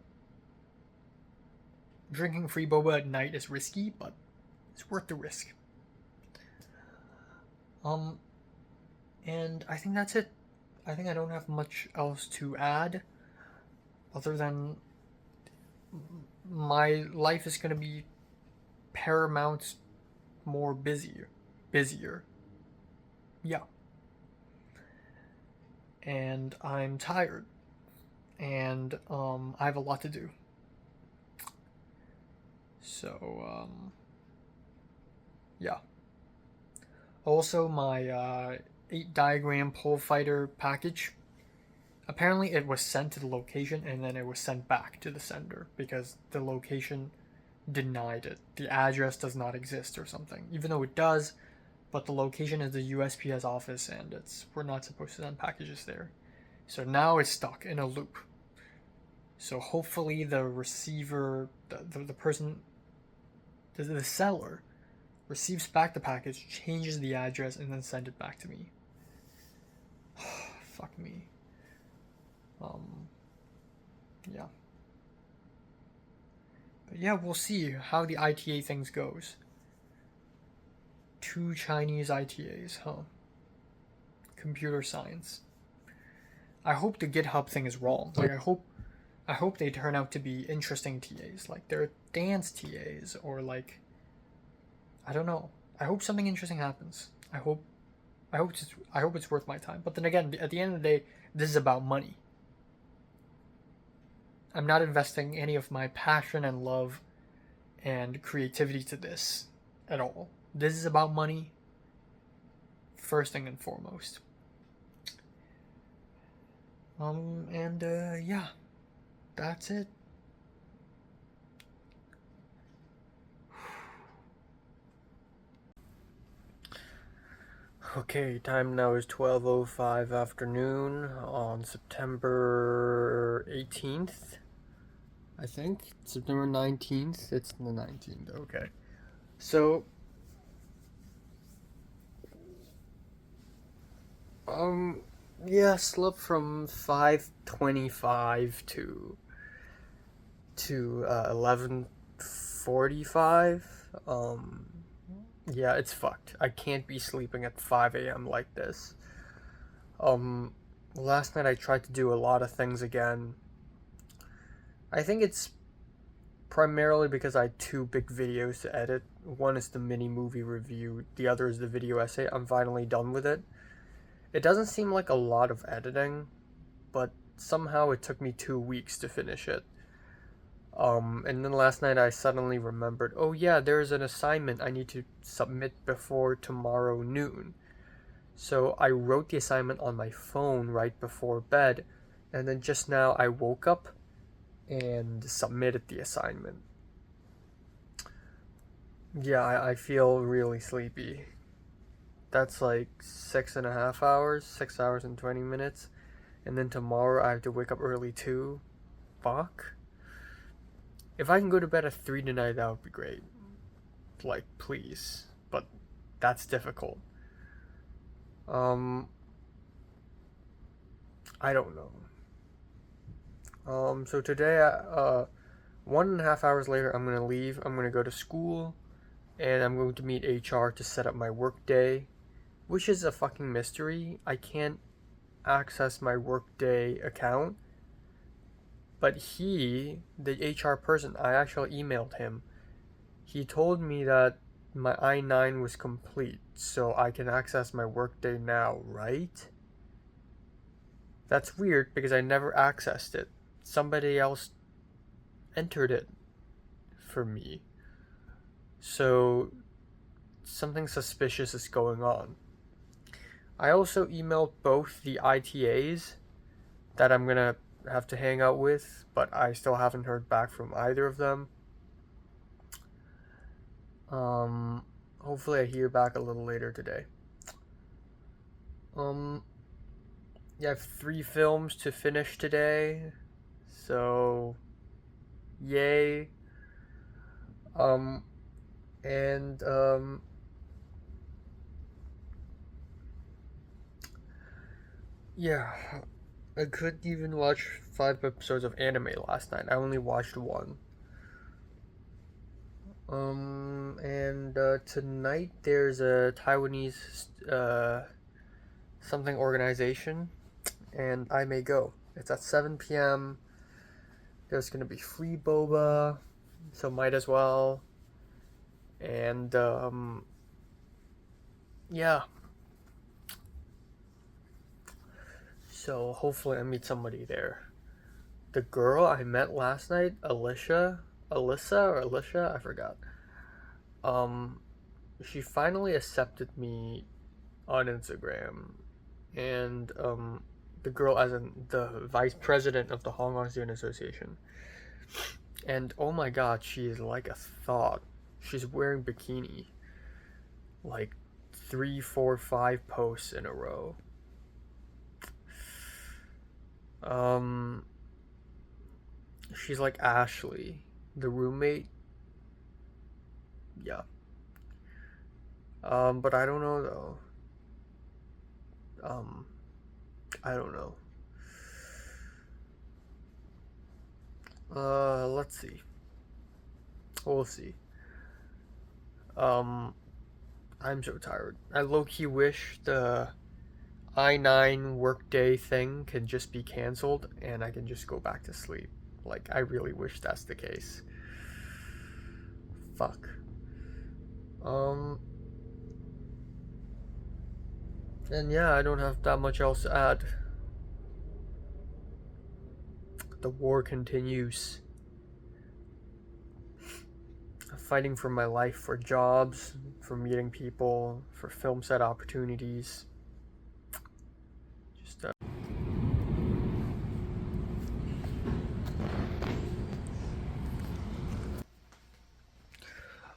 Drinking free boba at night is risky, but it's worth the risk. And I think that's it. I think I don't have much else to add, other than my life is gonna be paramount more busier. Yeah. And I'm tired. And I have a lot to do. So yeah. Also, my 8-diagram pole fighter package, apparently it was sent to the location and then it was sent back to the sender because the location denied it. The address does not exist or something, even though it does, but the location is the USPS office and we're not supposed to send packages there. So now it's stuck in a loop. So hopefully the receiver, the person, the seller receives back the package, changes the address, and then send it back to me. Fuck me. Yeah. But yeah, we'll see how the ITA things goes. 2 Chinese ITAs, huh? Computer science. I hope the GitHub thing is wrong. Like, I hope they turn out to be interesting TAs. Like, they're dance TAs, or like, I don't know. I hope something interesting happens. I hope it's worth my time. But then again, at the end of the day, this is about money. I'm not investing any of my passion and love and creativity to this at all. This is about money, first thing and foremost. Yeah, that's it. Okay, time now is 12:05 afternoon on September 18th. I think September 19th. It's the 19th. Okay. So yeah, slept from 5:25 to 11:45. Yeah, it's fucked. I can't be sleeping at 5 a.m. like this. Last night I tried to do a lot of things again. I think it's primarily because I had 2 big videos to edit. One is the mini movie review, the other is the video essay. I'm finally done with it. It doesn't seem like a lot of editing, but somehow it took me 2 weeks to finish it. And then last night I suddenly remembered, oh yeah, there's an assignment I need to submit before tomorrow noon. So I wrote the assignment on my phone right before bed, and then just now I woke up and submitted the assignment. Yeah, I feel really sleepy. That's like 6.5 hours, 6 hours and 20 minutes. And then tomorrow I have to wake up early too. Fuck. If I can go to bed at 3 tonight, that would be great. Like, please. But that's difficult. I don't know. So today, 1.5 hours later, I'm gonna leave. I'm gonna go to school, and I'm going to meet HR to set up my work day, which is a fucking mystery. I can't access my Workday account, but the HR person, I actually emailed him. He told me that my I-9 was complete, so I can access my Workday now, right? That's weird because I never accessed it. Somebody else entered it for me. So something suspicious is going on. I also emailed both the ITAs that I'm gonna have to hang out with, but I still haven't heard back from either of them. Hopefully I hear back a little later today. Yeah, I have 3 films to finish today, so yay. And yeah, I couldn't even watch 5 episodes of anime last night. I only watched 1. And tonight there's a Taiwanese something organization, and I may go. It's at 7 p.m. There's gonna be free boba, so might as well. And yeah. So hopefully I meet somebody there. The girl I met last night, Alyssa, I forgot. She finally accepted me on Instagram, and the girl, as in the vice president of the Hong Kong Student Association. And oh my god, she is like a thought. She's wearing bikini like 3, 4, 5 posts in a row. She's like Ashley, the roommate. Yeah. But I don't know though. I don't know. Let's see. We'll see. I'm so tired. I low-key wish the I-9 workday thing can just be canceled and I can just go back to sleep. Like, I really wish that's the case. Fuck. And yeah, I don't have that much else to add. The war continues. Fighting for my life, for jobs, for meeting people, for film set opportunities. Just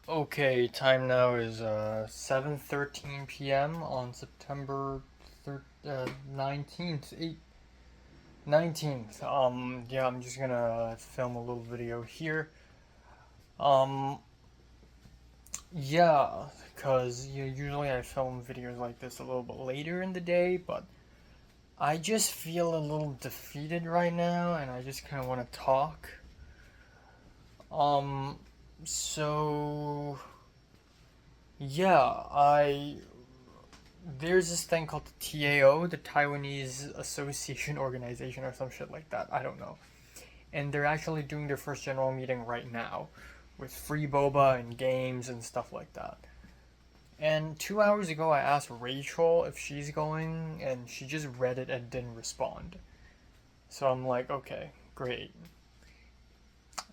Okay, time now is 7:13 p.m. on September 19th. 19th. Yeah, I'm just gonna film a little video here. Yeah, because usually I film videos like this a little bit later in the day, but I just feel a little defeated right now, and I just kind of want to talk. So yeah, there's this thing called the TAO, the Taiwanese Association Organization, or some shit like that. I don't know. And they're actually doing their first general meeting right now, with free boba and games and stuff like that. And 2 hours ago, I asked Rachel if she's going, and she just read it and didn't respond. So I'm like, okay, great.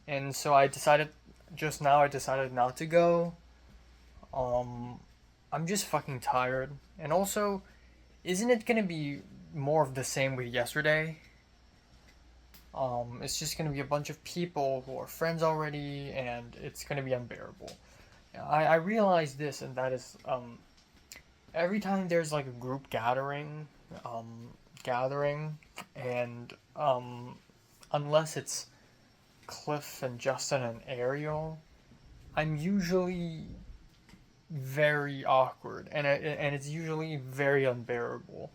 And so just now I decided not to go. I'm just fucking tired. And also, isn't it gonna be more of the same with yesterday? It's just gonna be a bunch of people who are friends already, and it's gonna be unbearable. I realize this, and that is, every time there's like a group gathering, and, unless it's Cliff and Justin and Ariel, I'm usually very awkward, and it's usually very unbearable.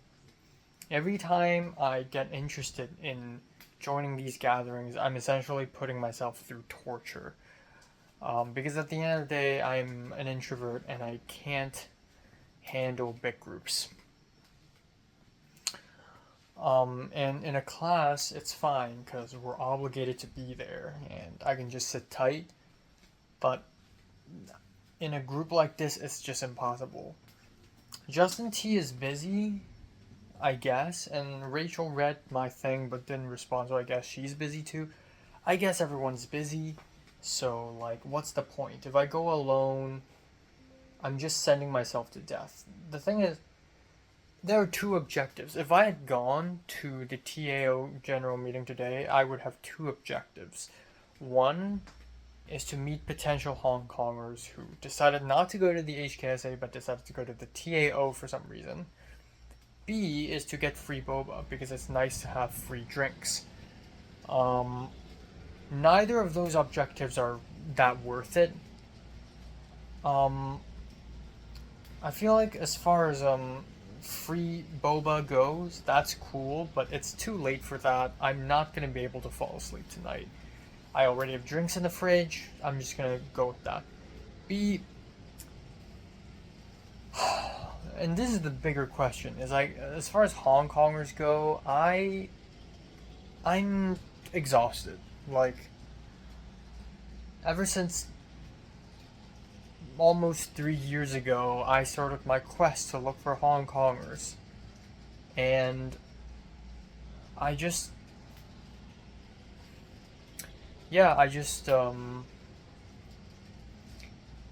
Every time I get interested in joining these gatherings, I'm essentially putting myself through torture. Because at the end of the day, I'm an introvert and I can't handle big groups. And in a class, it's fine because we're obligated to be there and I can just sit tight. But in a group like this, it's just impossible. Justin T is busy, I guess, and Rachel read my thing but didn't respond, so I guess she's busy too. I guess everyone's busy, so like, what's the point? If I go alone, I'm just sending myself to death. The thing is, there are two objectives. If I had gone to the TAO general meeting today, I would have two objectives. One is to meet potential Hong Kongers who decided not to go to the HKSA but decided to go to the TAO for some reason. B is to get free boba because it's nice to have free drinks. Neither of those objectives are that worth it. I feel like as far as free boba goes, that's cool, but it's too late for that. I'm not gonna be able to fall asleep tonight. I already have drinks in the fridge. I'm just gonna go with that. B, and this is the bigger question, is like as far as Hong Kongers go, I'm exhausted. Like ever since almost 3 years ago, I started my quest to look for Hong Kongers, and I just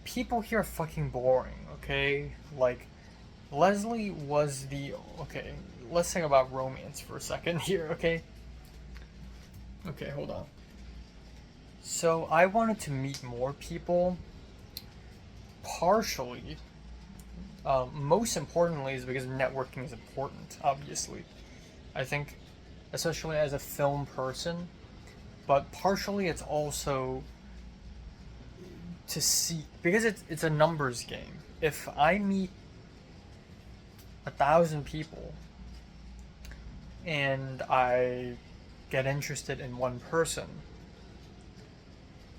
people here are fucking boring, okay? Like Leslie was the okay, let's think about romance for a second here, okay? Okay, hold on. So I wanted to meet more people, partially, most importantly is because networking is important, obviously. I think, especially as a film person, but partially it's also to see, because it's a numbers game. If I meet 1,000 people and I get interested in one person,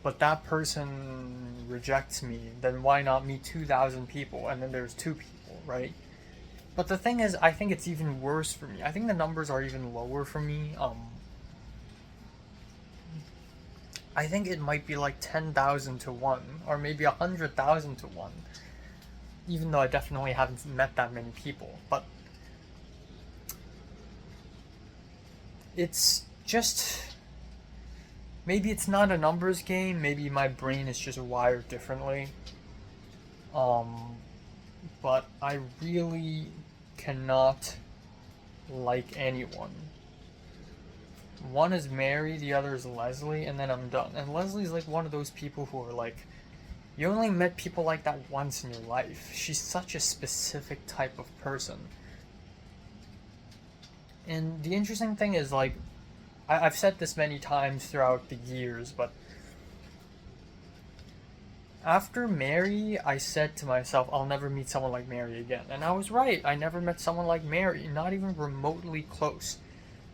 but that person rejects me, then why not meet 2,000 people and then there's 2 people, right? But the thing is, I think it's even worse for me. I think the numbers are even lower for me. I think it might be like 10,000 to 1, or maybe 100,000 to 1. Even though I definitely haven't met that many people, but it's just, maybe it's not a numbers game, maybe my brain is just wired differently. But I really cannot like anyone. One is Mary, the other is Leslie, and then I'm done. And Leslie's like one of those people who are like, you only met people like that once in your life. She's such a specific type of person. And the interesting thing is, like, I've said this many times throughout the years, but after Mary, I said to myself, I'll never meet someone like Mary again. And I was right. I never met someone like Mary, not even remotely close.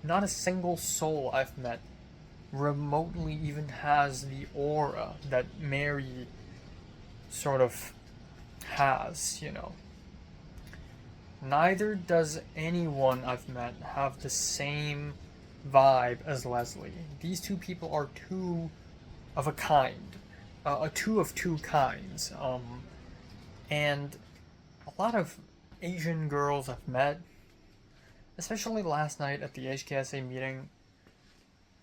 Not a single soul I've met remotely even has the aura that Mary sort of has, you know. Neither does anyone I've met have the same vibe as Leslie. These two people are two of a kind. Two of two kinds. And a lot of Asian girls I've met, especially last night at the HKSA meeting,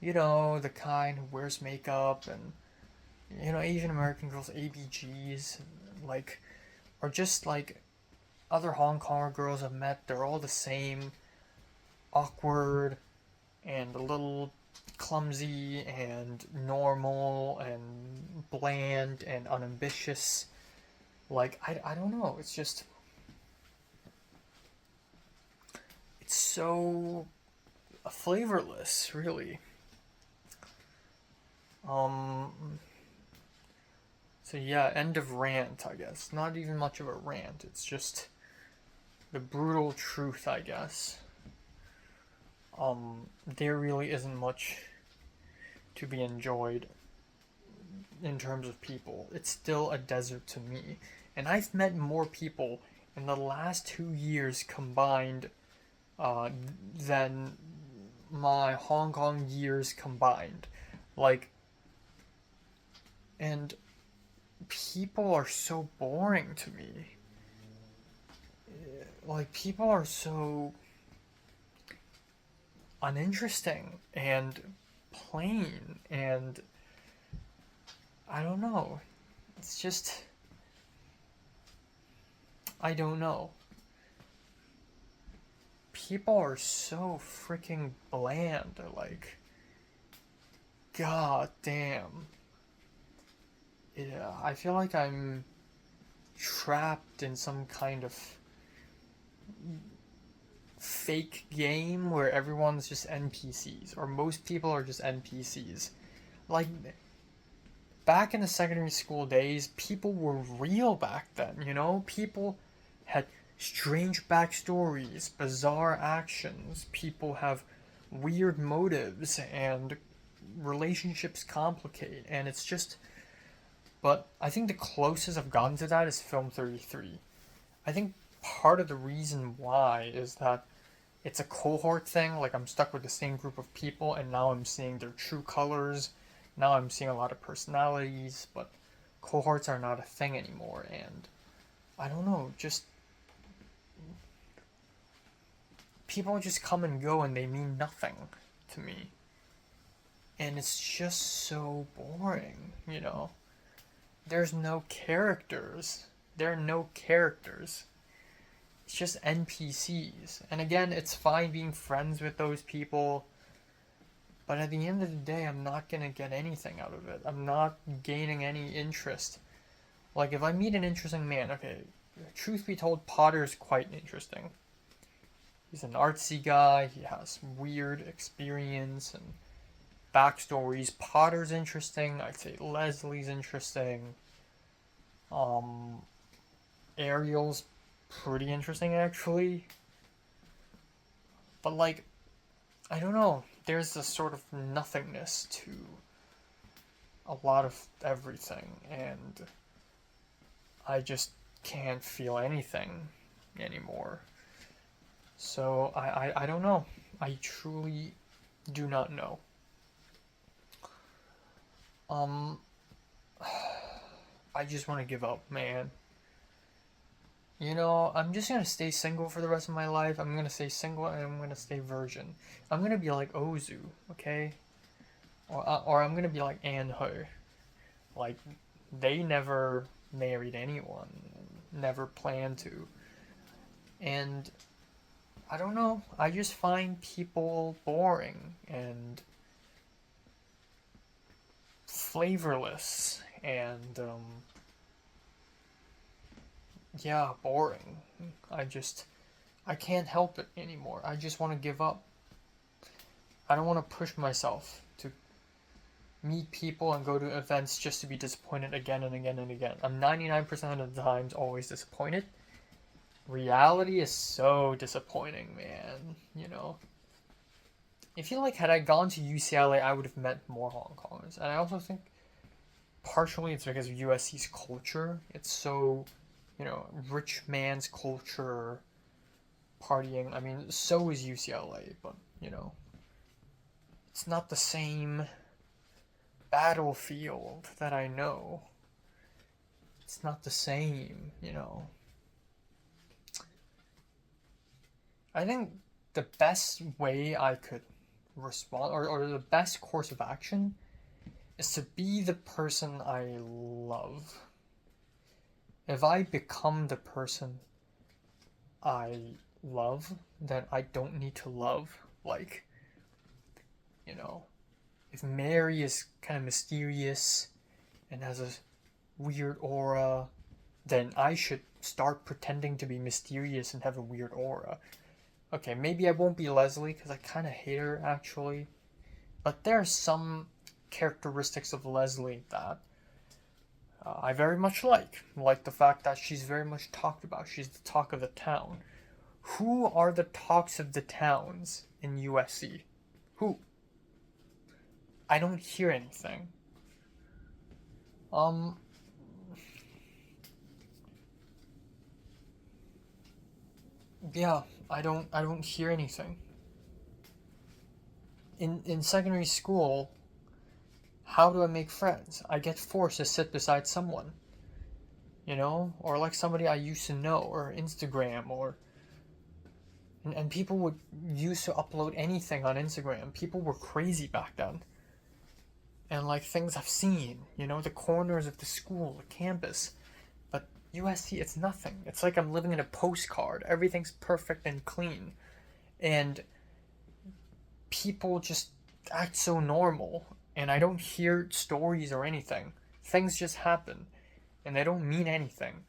you know, the kind who wears makeup and, you know, Asian American girls, ABGs, like, are just like other Hong Konger girls I've met. They're all the same, awkward and a little clumsy and normal and bland and unambitious. Like, I don't know, it's just, it's so flavorless, really. So yeah, end of rant, I guess. Not even much of a rant, it's just the brutal truth, I guess. There really isn't much to be enjoyed in terms of people. It's still a desert to me. And I've met more people in the last 2 years combined than my Hong Kong years combined. Like, and people are so boring to me. Like, people are so uninteresting and plain, and I don't know. It's just, I don't know. people are so freaking bland. Like, god damn. Yeah, I feel like I'm trapped in some kind of fake game where everyone's just NPCs, or most people are just NPCs. Like, back in the secondary school days, people were real back then, you know? People had strange backstories, bizarre actions, people have weird motives, and relationships complicate, and it's just. But I think the closest I've gotten to that is Film 33. I think part of the reason why is that it's a cohort thing. Like, I'm stuck with the same group of people, and now I'm seeing their true colors. Now I'm seeing a lot of personalities, but cohorts are not a thing anymore. And I don't know, just people just come and go, and they mean nothing to me. And it's just so boring, you know? There's no characters. There are no characters. It's just NPCs. And again, it's fine being friends with those people, but at the end of the day, I'm not gonna get anything out of it. I'm not gaining any interest. Like, if I meet an interesting man, okay, truth be told, Potter's quite interesting. He's an artsy guy, he has weird experience and backstories. Potter's interesting. I'd say Leslie's interesting. Ariel's pretty interesting, actually. But, like, I don't know. There's this sort of nothingness to a lot of everything, and I just can't feel anything anymore. So, I don't know. I truly do not know. I just want to give up, man. You know, I'm just gonna stay single for the rest of my life. I'm gonna stay single and I'm gonna stay virgin. I'm gonna be like Ozu, okay? Or I'm gonna be like Anne Ho. Like, they never married anyone, never planned to. And I don't know, I just find people boring and flavorless and yeah, boring. I can't help it anymore. I just want to give up. I don't want to push myself to meet people and go to events just to be disappointed again and again and again. I'm 99% of the times always disappointed. Reality is so disappointing, man, you know. I feel like had I gone to UCLA, I would have met more Hong Kongers. And I also think partially it's because of USC's culture. It's so, you know, rich man's culture, partying. I mean, so is UCLA, but, you know, it's not the same battlefield that I know. It's not the same, you know. I think the best way I could respond, or the best course of action, is to be the person I love. If I become the person I love, then I don't need to love. Like, you know, if Mary is kind of mysterious and has a weird aura, then I should start pretending to be mysterious and have a weird aura. Okay, maybe I won't be Leslie because I kind of hate her, actually. But there are some characteristics of Leslie that I very much like the fact that she's very much talked about. She's the talk of the town. Who are the talks of the towns in USC? Who? I don't hear anything. Yeah, I don't hear anything. In secondary school, how do I make friends? I get forced to sit beside someone, you know, or like somebody I used to know, or Instagram, or and people would used to upload anything on Instagram. People were crazy back then. And like things I've seen, you know, the corners of the school, the campus. But USC, it's nothing. It's like I'm living in a postcard. Everything's perfect and clean. and people just act so normal, and I don't hear stories or anything. Things just happen, and they don't mean anything.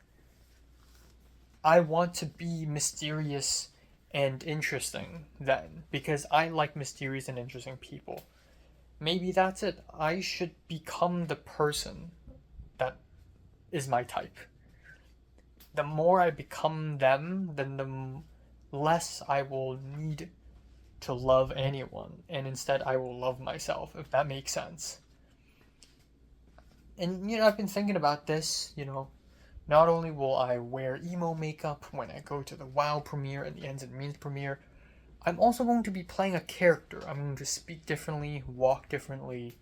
I want to be mysterious and interesting then, because I like mysterious and interesting people. Maybe that's it. I should become the person that is my type. The more I become them, then the less I will need to love anyone, and instead I will love myself, if that makes sense. And I've been thinking about this, not only will I wear emo makeup when I go to the WoW premiere and the Ends and Means premiere, I'm also going to be playing a character. I'm going to speak differently, walk differently.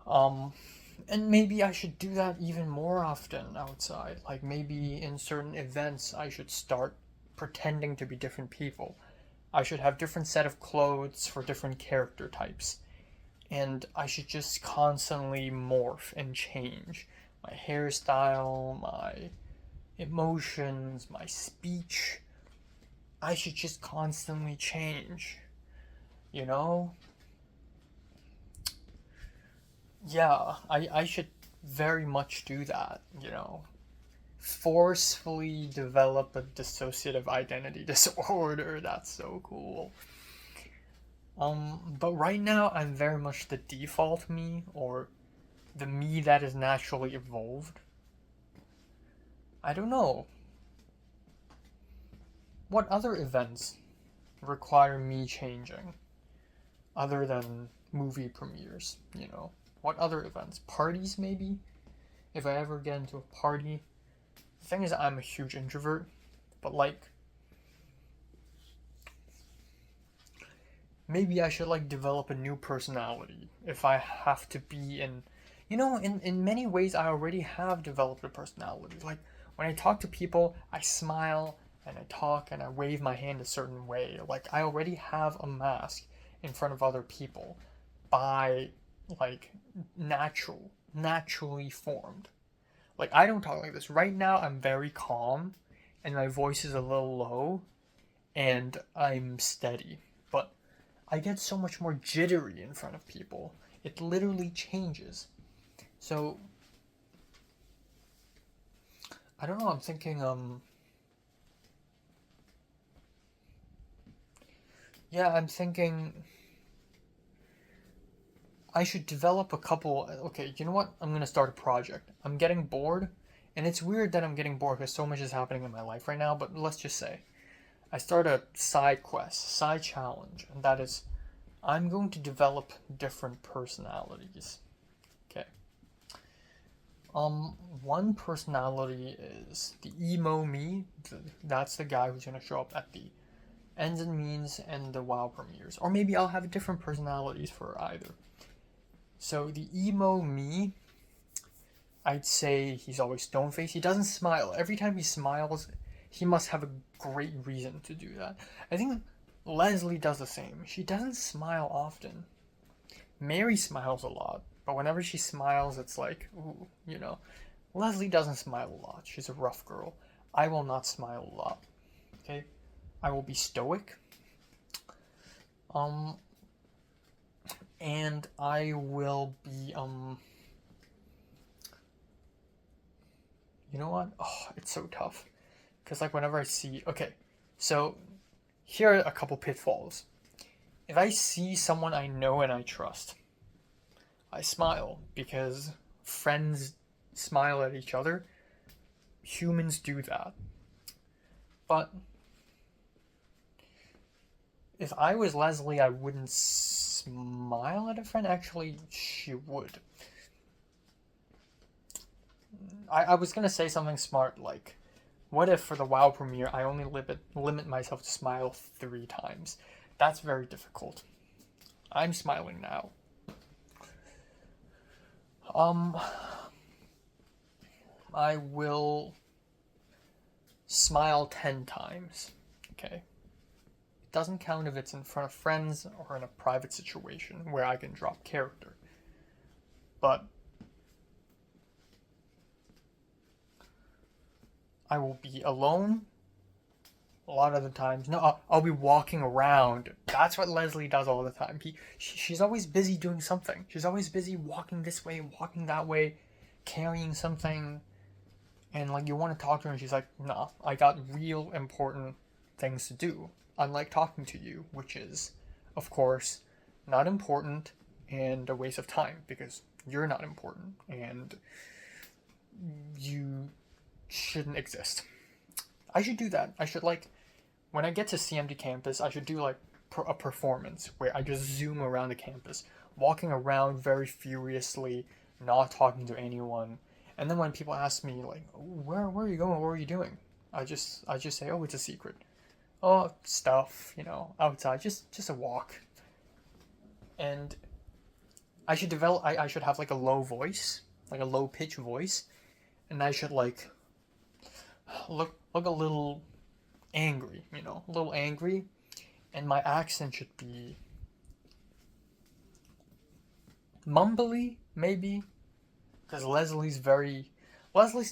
And maybe I should do that even more often outside. Like maybe in certain events I should start pretending to be different people. I should have different set of clothes for different character types. And I should just constantly morph and change my hairstyle, my emotions, my speech. I should just constantly change, you know? Yeah, I should very much do that, Forcefully develop a dissociative identity disorder. That's so cool. But right now I'm very much the default me, or the me that is naturally evolved. I don't know. What other events require me changing? Other than movie premieres, What other events? Parties, maybe? If I ever get into a party. The thing is, I'm a huge introvert, but maybe I should develop a new personality if I have to be in many ways I already have developed a personality. Like when I talk to people, I smile and I talk and I wave my hand a certain way. Like I already have a mask in front of other people by naturally formed. Like I don't talk like this. Right now I'm very calm and my voice is a little low and I'm steady. But I get so much more jittery in front of people. It literally changes. So I don't know, I'm thinking I'm thinking I should develop a couple. Okay, you know what? I'm gonna start a project. I'm getting bored, and it's weird that I'm getting bored because so much is happening in my life right now, but let's just say I start a side quest, side challenge, and that is I'm going to develop different personalities. Okay. One personality is the emo me. That's the guy who's gonna show up at the Ends and Means and the WoW premieres. Or maybe I'll have different personalities for either. So the emo me, I'd say he's always stone faced. He doesn't smile. Every time he smiles, he must have a great reason to do that. I think Leslie does the same. She doesn't smile often. Mary smiles a lot, but whenever she smiles, it's like, ooh, Leslie doesn't smile a lot. She's a rough girl. I will not smile a lot. Okay? I will be stoic. And I will be, you know what? Oh, it's so tough. Because, whenever I see, okay, so here are a couple pitfalls. If I see someone I know and I trust, I smile because friends smile at each other. Humans do that. But if I was Leslie, I wouldn't smile at a friend. Actually, she would. I was gonna say something smart like, what if for the WoW premiere I only limit myself to smile 3 times? That's very difficult. I'm smiling now. I will smile 10 times. Okay. It doesn't count if it's in front of friends or in a private situation where I can drop character. But I will be alone a lot of the times. No, I'll be walking around. That's what Leslie does all the time. She's always busy doing something. She's always busy walking this way, walking that way, carrying something. And like you want to talk to her, and she's like, "Nah, I got real important things to do." Unlike talking to you, which is, of course, not important and a waste of time because you're not important and you shouldn't exist. I should do that. I should like when I get to CMD campus, I should do like a performance where I just zoom around the campus, walking around very furiously, not talking to anyone. And then when people ask me like, where are you going? What are you doing? I just say, oh, it's a secret. Oh, stuff, outside, just a walk. And I should develop. I should have like a low voice, like a low pitch voice, and I should like look a little angry, a little angry, and my accent should be mumbly, maybe, because Leslie's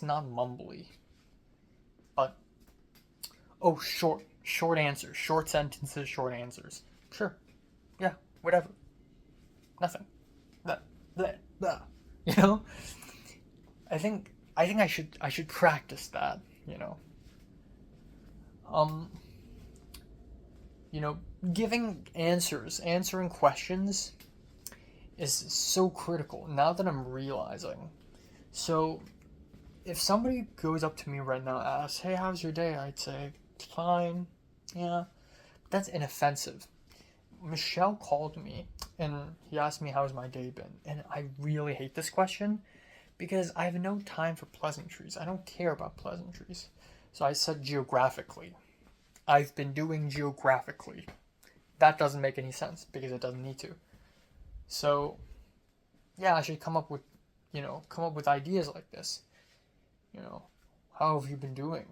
not mumbly, but short answers, short sentences, short answers. Sure, yeah, whatever, nothing, blah, blah, blah. I think I should practice that. Giving answers, answering questions is so critical now that I'm realizing. So, if somebody goes up to me right now and asks, hey, how's your day? I'd say, it's fine. Yeah. That's inoffensive. Michelle called me and he asked me how's my day been. And I really hate this question because I have no time for pleasantries. I don't care about pleasantries. So I said geographically. I've been doing geographically. That doesn't make any sense because it doesn't need to. So, yeah, I should come up with ideas like this. How have you been doing?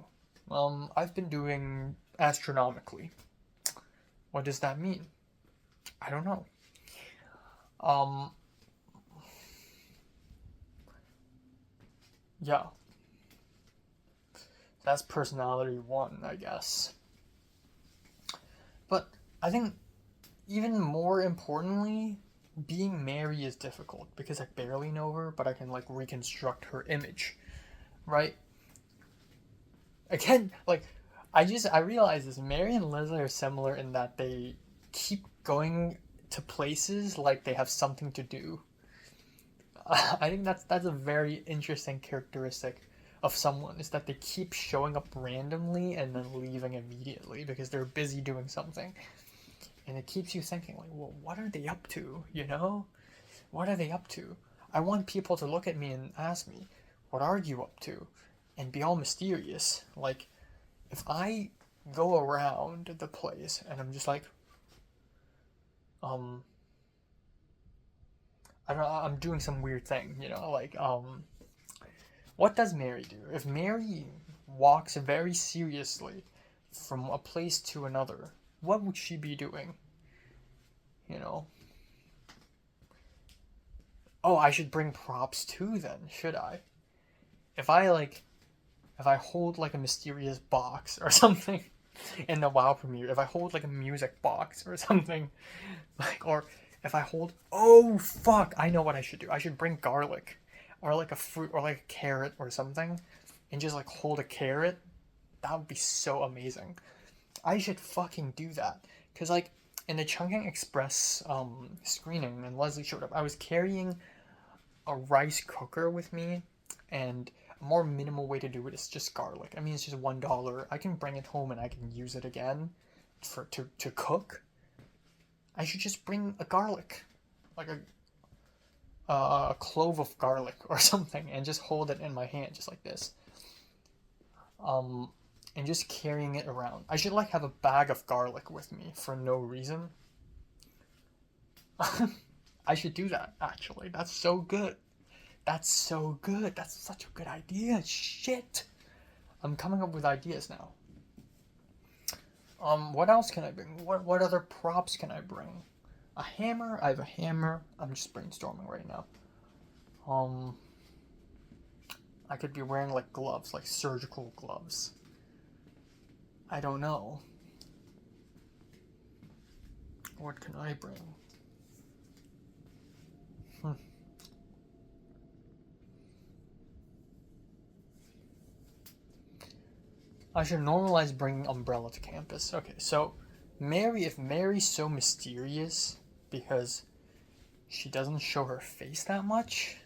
I've been doing astronomically. What does that mean? I don't know. Yeah. That's personality 1, I guess. But I think even more importantly, being Mary is difficult because I barely know her, but I can like reconstruct her image, right? Again, like I realize this. Mary and Leslie are similar in that they keep going to places like they have something to do. I think that's a very interesting characteristic of someone, is that they keep showing up randomly and then leaving immediately because they're busy doing something. And it keeps you thinking, like, well, what are they up to, What are they up to? I want people to look at me and ask me, what are you up to? And be all mysterious. Like, if I go around the place and I'm just like, I don't know, I'm doing some weird thing, what does Mary do? If Mary walks very seriously from a place to another, what would she be doing? Oh, I should bring props too then, should I? If I hold like a mysterious box or something in the WoW premiere, if I hold like a music box or something, or if I hold, oh fuck, I know what I should do. I should bring garlic, or like a fruit, or like a carrot or something, and just like hold a carrot. That would be so amazing. I should fucking do that. Because like in the Chungking Express screening, when Leslie showed up, I was carrying a rice cooker with me, and a more minimal way to do it is just garlic. I mean, it's just $1. I can bring it home and I can use it again to cook. I should just bring a garlic, like a clove of garlic or something, and just hold it in my hand just like this. And just carrying it around. I should like have a bag of garlic with me for no reason. I should do that, actually. That's so good. That's so good. That's such a good idea. Shit. I'm coming up with ideas now. What else can I bring? What other props can I bring? A hammer? I have a hammer. I'm just brainstorming right now. I could be wearing like gloves, like surgical gloves. I don't know. What can I bring? I should normalize bringing Umbrella to campus. Okay, so if Mary's so mysterious because she doesn't show her face that much,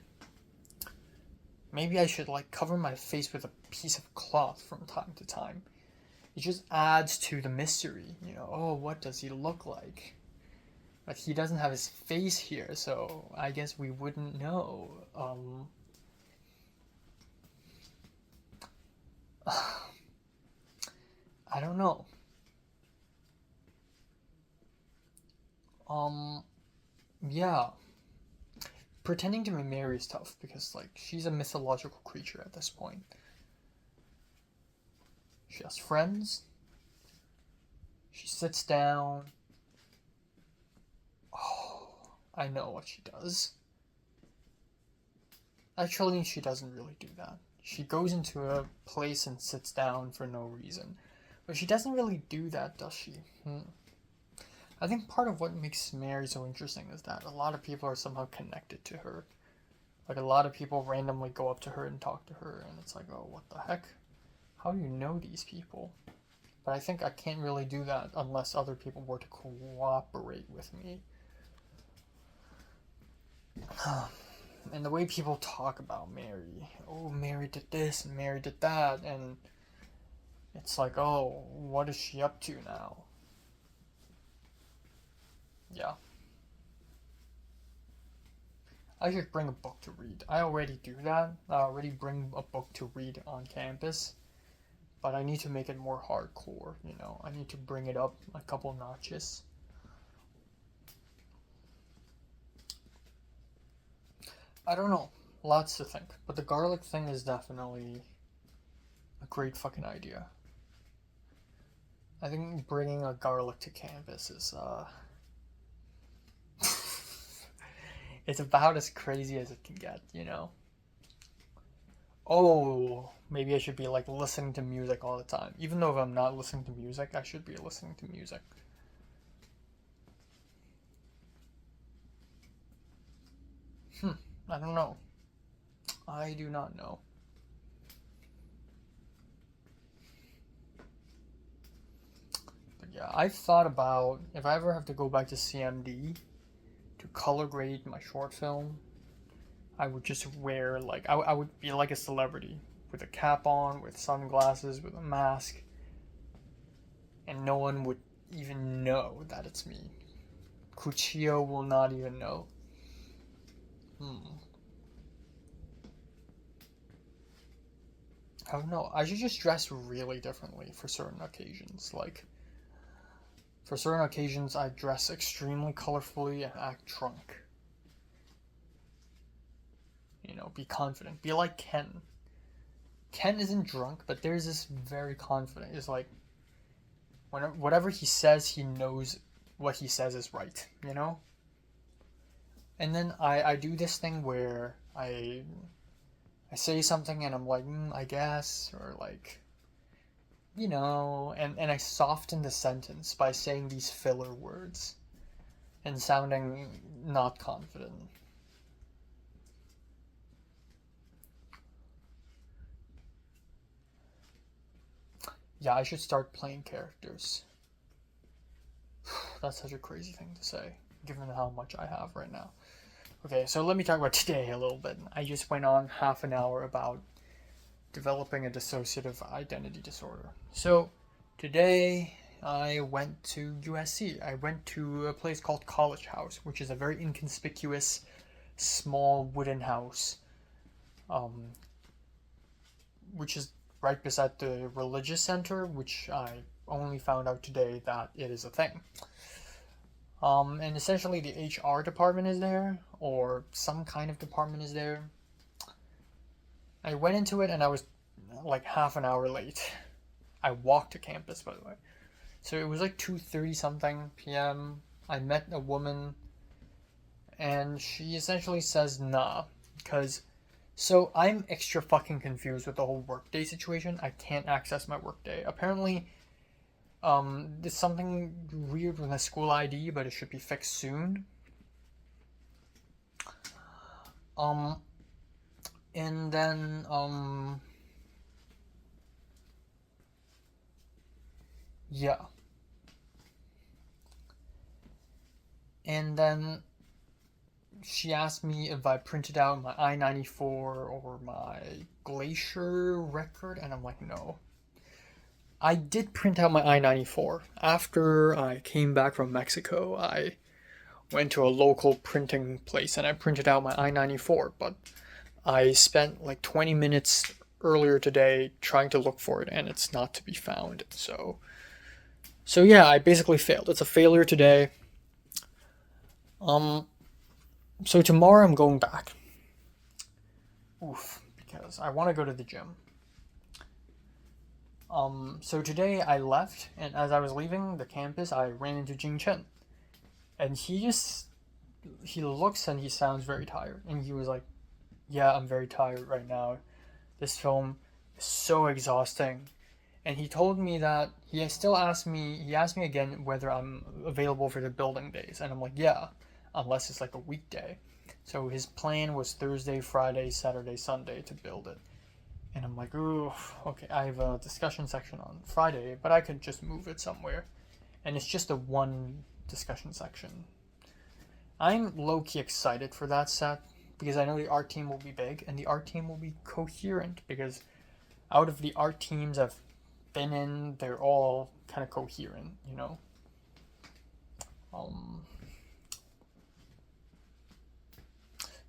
maybe I should like cover my face with a piece of cloth from time to time. It just adds to the mystery, you know. Oh, what does he look like? But he doesn't have his face here, so I guess we wouldn't know. I don't know. Yeah. Pretending to be Mary is tough because, like, she's a mythological creature at this point. She has friends. She sits down. Oh, I know what she does. Actually, she doesn't really do that. She goes into a place and sits down for no reason. But she doesn't really do that, does she? I think part of what makes Mary so interesting is that a lot of people are somehow connected to her. Like, a lot of people randomly go up to her and talk to her, and it's like, oh, what the heck? How do you know these people? But I think I can't really do that unless other people were to cooperate with me. And the way people talk about Mary, oh, Mary did this and Mary did that, and it's like, oh, what is she up to now? Yeah. I should bring a book to read. I already do that. I already bring a book to read on campus. But I need to make it more hardcore, you know. I need to bring it up a couple notches. I don't know. Lots to think. But the garlic thing is definitely a great fucking idea. I think bringing a garlic to campus is, it's about as crazy as it can get, you know? Oh, maybe I should be, like, listening to music all the time. Even though if I'm not listening to music, I should be listening to music. I don't know. I do not know. But yeah, I've thought about if I ever have to go back to CMD to color grade my short film, I would just wear, like, I would be like a celebrity with a cap on, with sunglasses, with a mask, and no one would even know that it's me. Kuchio will not even know. I don't know. I should just dress really differently for certain occasions. Like, for certain occasions, I dress extremely colorfully and act drunk. You know, be confident. Be like Ken. Ken isn't drunk, but there's this very confident. It's like, whatever he says, he knows what he says is right, you know? And then I do this thing where I say something and I'm like, I guess, or like, you know, and I soften the sentence by saying these filler words and sounding not confident. Yeah, I should start playing characters. That's such a crazy thing to say, given how much I have right now. Okay, so let me talk about today a little bit. I just went on half an hour about developing a dissociative identity disorder. So today I went to USC. I went to a place called College House, which is a very inconspicuous, small wooden house, which is right beside the religious center, which I only found out today that it is a thing. And essentially the HR department is there, or some kind of department is there. I went into it and I was like half an hour late. I walked to campus, by the way. So it was like 2:30 something p.m. I met a woman and she essentially says nah, because so I'm extra fucking confused with the whole workday situation. I can't access my workday. Apparently There's something weird with my school ID, but it should be fixed soon. And then, yeah. And then she asked me if I printed out my I-94 or my Glacier record, and I'm like, no. I did print out my I-94. After I came back from Mexico, I went to a local printing place and I printed out my I-94, but I spent like 20 minutes earlier today trying to look for it and it's not to be found. So yeah, I basically failed. It's a failure today. So tomorrow I'm going back. Oof, because I want to go to the gym. So today I left, and as I was leaving the campus, I ran into Jing Chen. And he looks and he sounds very tired. And he was like, yeah, I'm very tired right now. This film is so exhausting. And he told me that he asked me again whether I'm available for the building days. And I'm like, yeah, unless it's like a weekday. So his plan was Thursday, Friday, Saturday, Sunday to build it. And I'm like, ooh, okay, I have a discussion section on Friday, but I could just move it somewhere. And it's just a one discussion section. I'm low-key excited for that set because I know the art team will be big and the art team will be coherent because out of the art teams I've been in, they're all kind of coherent, you know?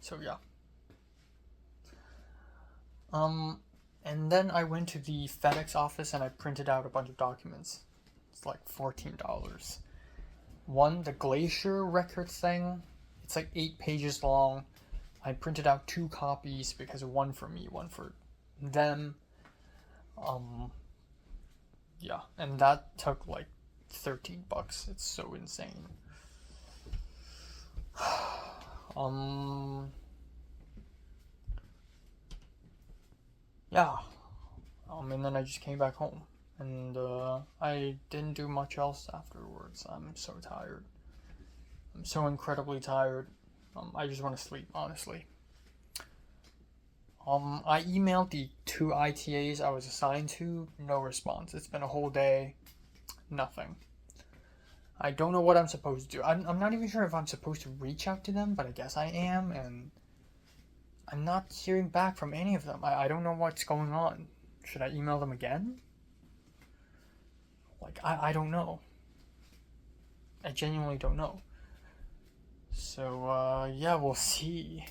So yeah. And then I went to the FedEx office and I printed out a bunch of documents. It's like $14. One, the Glacier record thing, it's like 8 pages long. I printed out 2 copies because one for me, one for them. Yeah, and that took like $13. It's so insane. Yeah. And then I just came back home. And I didn't do much else afterwards. I'm so tired. I'm so incredibly tired. I just want to sleep, honestly. I emailed the 2 ITAs I was assigned to. No response. It's been a whole day. Nothing. I don't know what I'm supposed to do. I'm not even sure if I'm supposed to reach out to them, but I guess I am, and I'm not hearing back from any of them. I don't know what's going on. Should I email them again? Like, I don't know. I genuinely don't know. So, yeah, we'll see.